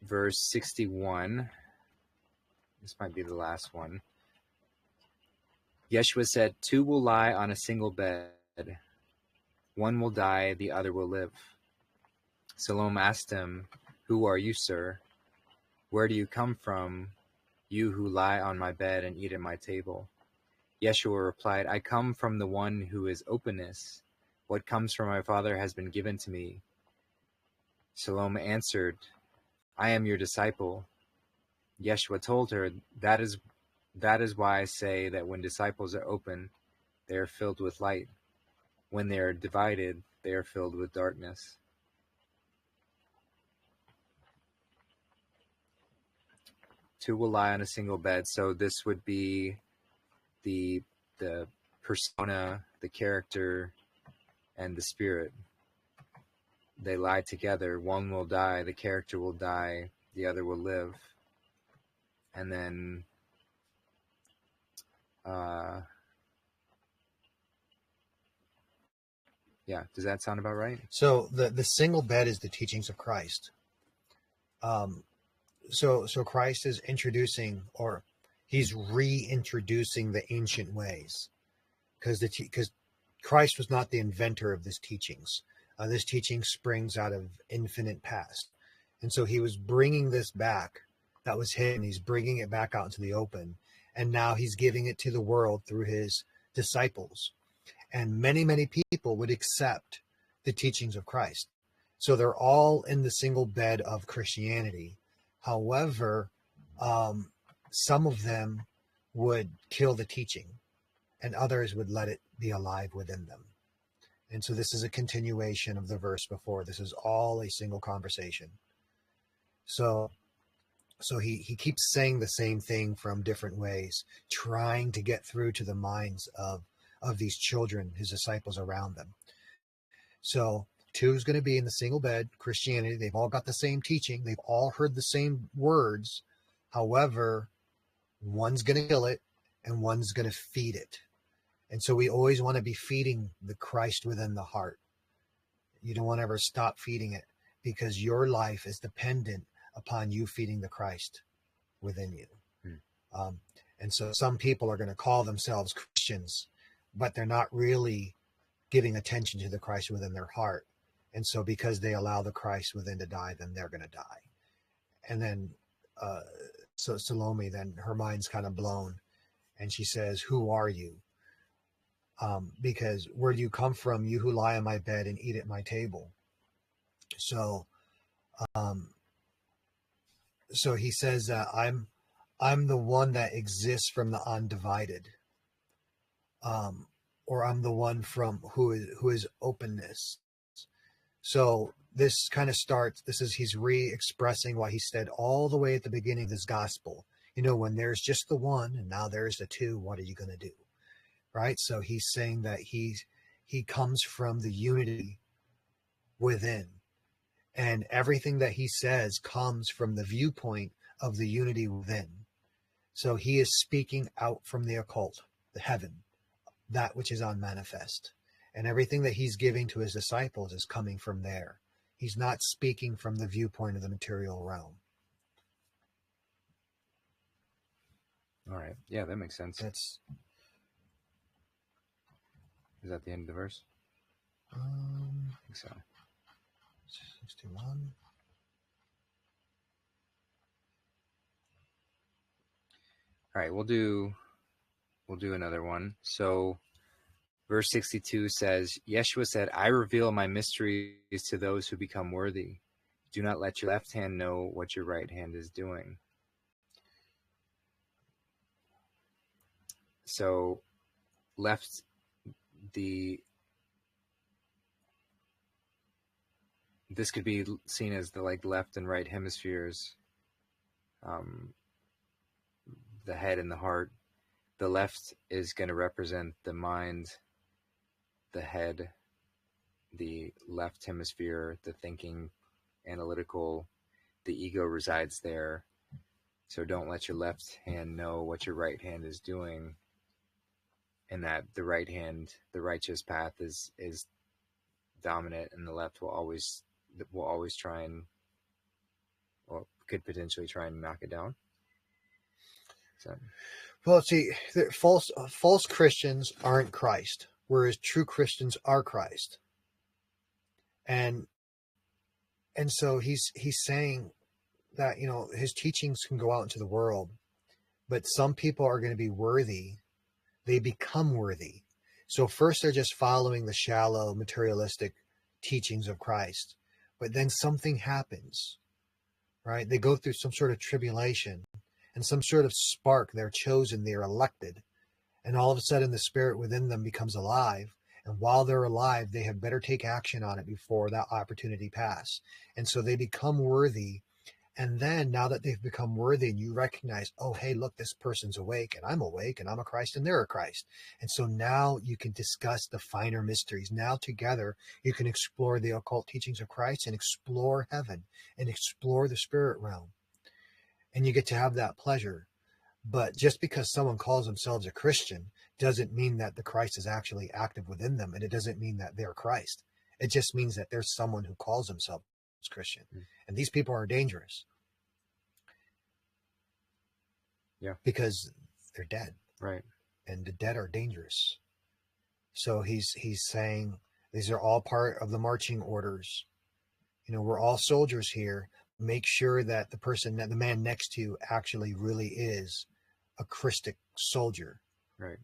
verse 61, this might be the last one. Yeshua said, 2 will lie on a single bed. One will die, the other will live. Salome asked him, who are you, sir? Where do you come from, you who lie on my bed and eat at my table? Yeshua replied, I come from the one who is openness. What comes from my Father has been given to me. Salome answered, I am your disciple. Yeshua told her, that is why I say that when disciples are open, they are filled with light. When they are divided, they are filled with darkness. Two will lie on a single bed. So this would be the persona, the character, and the spirit. They lie together. One will die, the character will die, the other will live. And then yeah, does that sound about right? So the single bed is the teachings of Christ. So Christ is introducing, or he's reintroducing the ancient ways, because Christ was not the inventor of this teachings. This teaching springs out of infinite past, and so he was bringing this back that was hidden. He's bringing it back out into the open, and now he's giving it to the world through his disciples. And many people would accept the teachings of Christ. So they're all in the single bed of Christianity. However, some of them would kill the teaching, and others would let it be alive within them. And so this is a continuation of the verse before. This is all a single conversation. So he keeps saying the same thing from different ways, trying to get through to the minds of these children, his disciples around them. So 2 is going to be in the single bed, Christianity. They've all got the same teaching. They've all heard the same words. However, one's going to kill it and one's going to feed it. And so we always want to be feeding the Christ within the heart. You don't want to ever stop feeding it, because your life is dependent upon you feeding the Christ within you. And so some people are going to call themselves Christians, but they're not really giving attention to the Christ within their heart. And so because they allow the Christ within to die, then they're going to die. And then So Salome, then her mind's kind of blown, and she says, "Who are you? Because where do you come from, you who lie on my bed and eat at my table?" So, um, so he says that I'm the one that exists from the undivided, um, or I'm the one from who is openness. So this kind of starts. This is he's re-expressing what he said all the way at the beginning of this gospel. When there's just the one and now there's the two, what are you going to do? Right? So he's saying that he comes from the unity within, and everything that he says comes from the viewpoint of the unity within. So he is speaking out from the occult, the heaven, that which is unmanifest. And everything that he's giving to his disciples is coming from there. He's not speaking from the viewpoint of the material realm. All right. Yeah, that makes sense. Is that the end of the verse? I think so. 61. All right, we'll do another one. So verse 62 says, Yeshua said, I reveal my mysteries to those who become worthy. Do not let your left hand know what your right hand is doing. So this could be seen as the left and right hemispheres, the head and the heart. The left is going to represent the mind, the head, the left hemisphere, the thinking, analytical, the ego resides there. So don't let your left hand know what your right hand is doing. And that the right hand, the righteous path is dominant, and the left will always try and, or could potentially try and knock it down. So, well, see, false Christians aren't Christ, whereas true Christians are Christ. And so he's saying that, his teachings can go out into the world, but some people are going to be worthy. They become worthy. So first they're just following the shallow materialistic teachings of Christ, but then something happens, right? They go through some sort of tribulation and some sort of spark. They're chosen, they're elected, and all of a sudden the spirit within them becomes alive. And while they're alive, they had better take action on it before that opportunity pass. And so they become worthy. And then now that they've become worthy and you recognize, oh, hey, look, this person's awake and I'm a Christ and they're a Christ. And so now you can discuss the finer mysteries. Now together you can explore the occult teachings of Christ and explore heaven and explore the spirit realm. And you get to have that pleasure. But just because someone calls themselves a Christian doesn't mean that the Christ is actually active within them. And it doesn't mean that they're Christ. It just means that there's someone who calls himself Christian. And these people are dangerous. Yeah. Because they're dead. Right. And the dead are dangerous. So he's saying these are all part of the marching orders. We're all soldiers here. Make sure that the man next to you actually really is a Christic soldier. Right.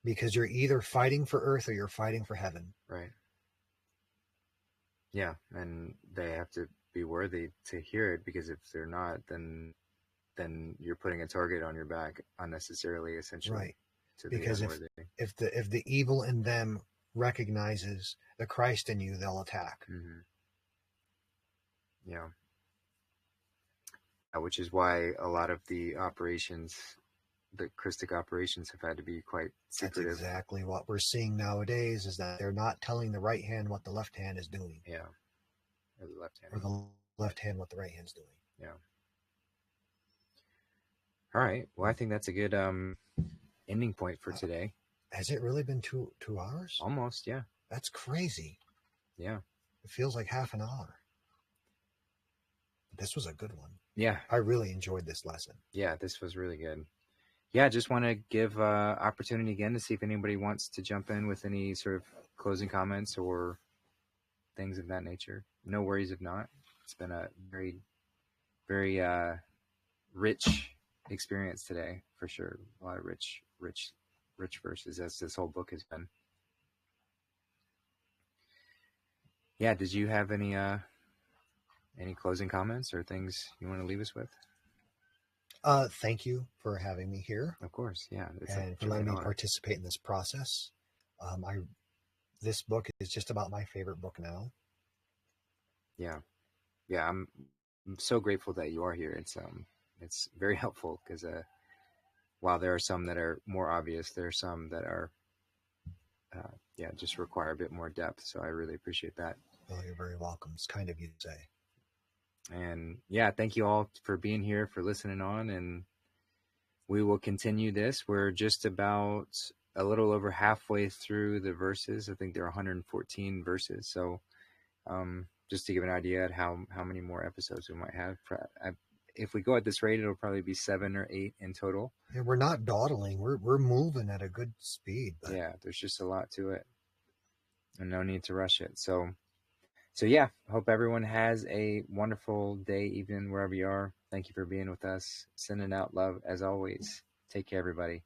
Because you're either fighting for earth or you're fighting for heaven. Right. Yeah, and they have to be worthy to hear it, because if they're not, then you're putting a target on your back unnecessarily, essentially. Right. Because if the evil in them recognizes the Christ in you, they'll attack. Mm-hmm. Yeah. Which is why a lot of the operations, the Christic operations, have had to be quite secretive. That's exactly what we're seeing nowadays, is that they're not telling the right hand what the left hand is doing. Yeah. Or the left hand. Or the left hand what the right hand's doing. Yeah. All right. Well, I think that's a good ending point for today. Has it really been 2 hours? Almost, yeah. That's crazy. Yeah. It feels like half an hour. This was a good one. Yeah. I really enjoyed this lesson. Yeah, this was really good. Yeah, just want to give opportunity again to see if anybody wants to jump in with any sort of closing comments or things of that nature. No worries if not. It's been a very, very rich experience today for sure. A lot of rich verses, as this whole book has been. Yeah, did you have any closing comments or things you want to leave us with? Thank you for having me here. Of course, yeah, and for letting me participate in this process. This book is just about my favorite book now. Yeah, I'm so grateful that you are here. It's very helpful because while there are some that are more obvious, there are some that are just require a bit more depth. So I really appreciate that. Well, you're very welcome. It's kind of you to say. And yeah, thank you all for being here, for listening on, and we will continue this. We're just about a little over halfway through the verses. I think there are 114 verses. So just to give an idea at how many more episodes we might have. If we go at this rate, it'll probably be 7 or 8 in total. And we're not dawdling. We're moving at a good speed. But yeah, there's just a lot to it, and no need to rush it. So yeah, hope everyone has a wonderful day, evening, wherever you are. Thank you for being with us. Sending out love as always. Take care, everybody.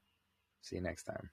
See you next time.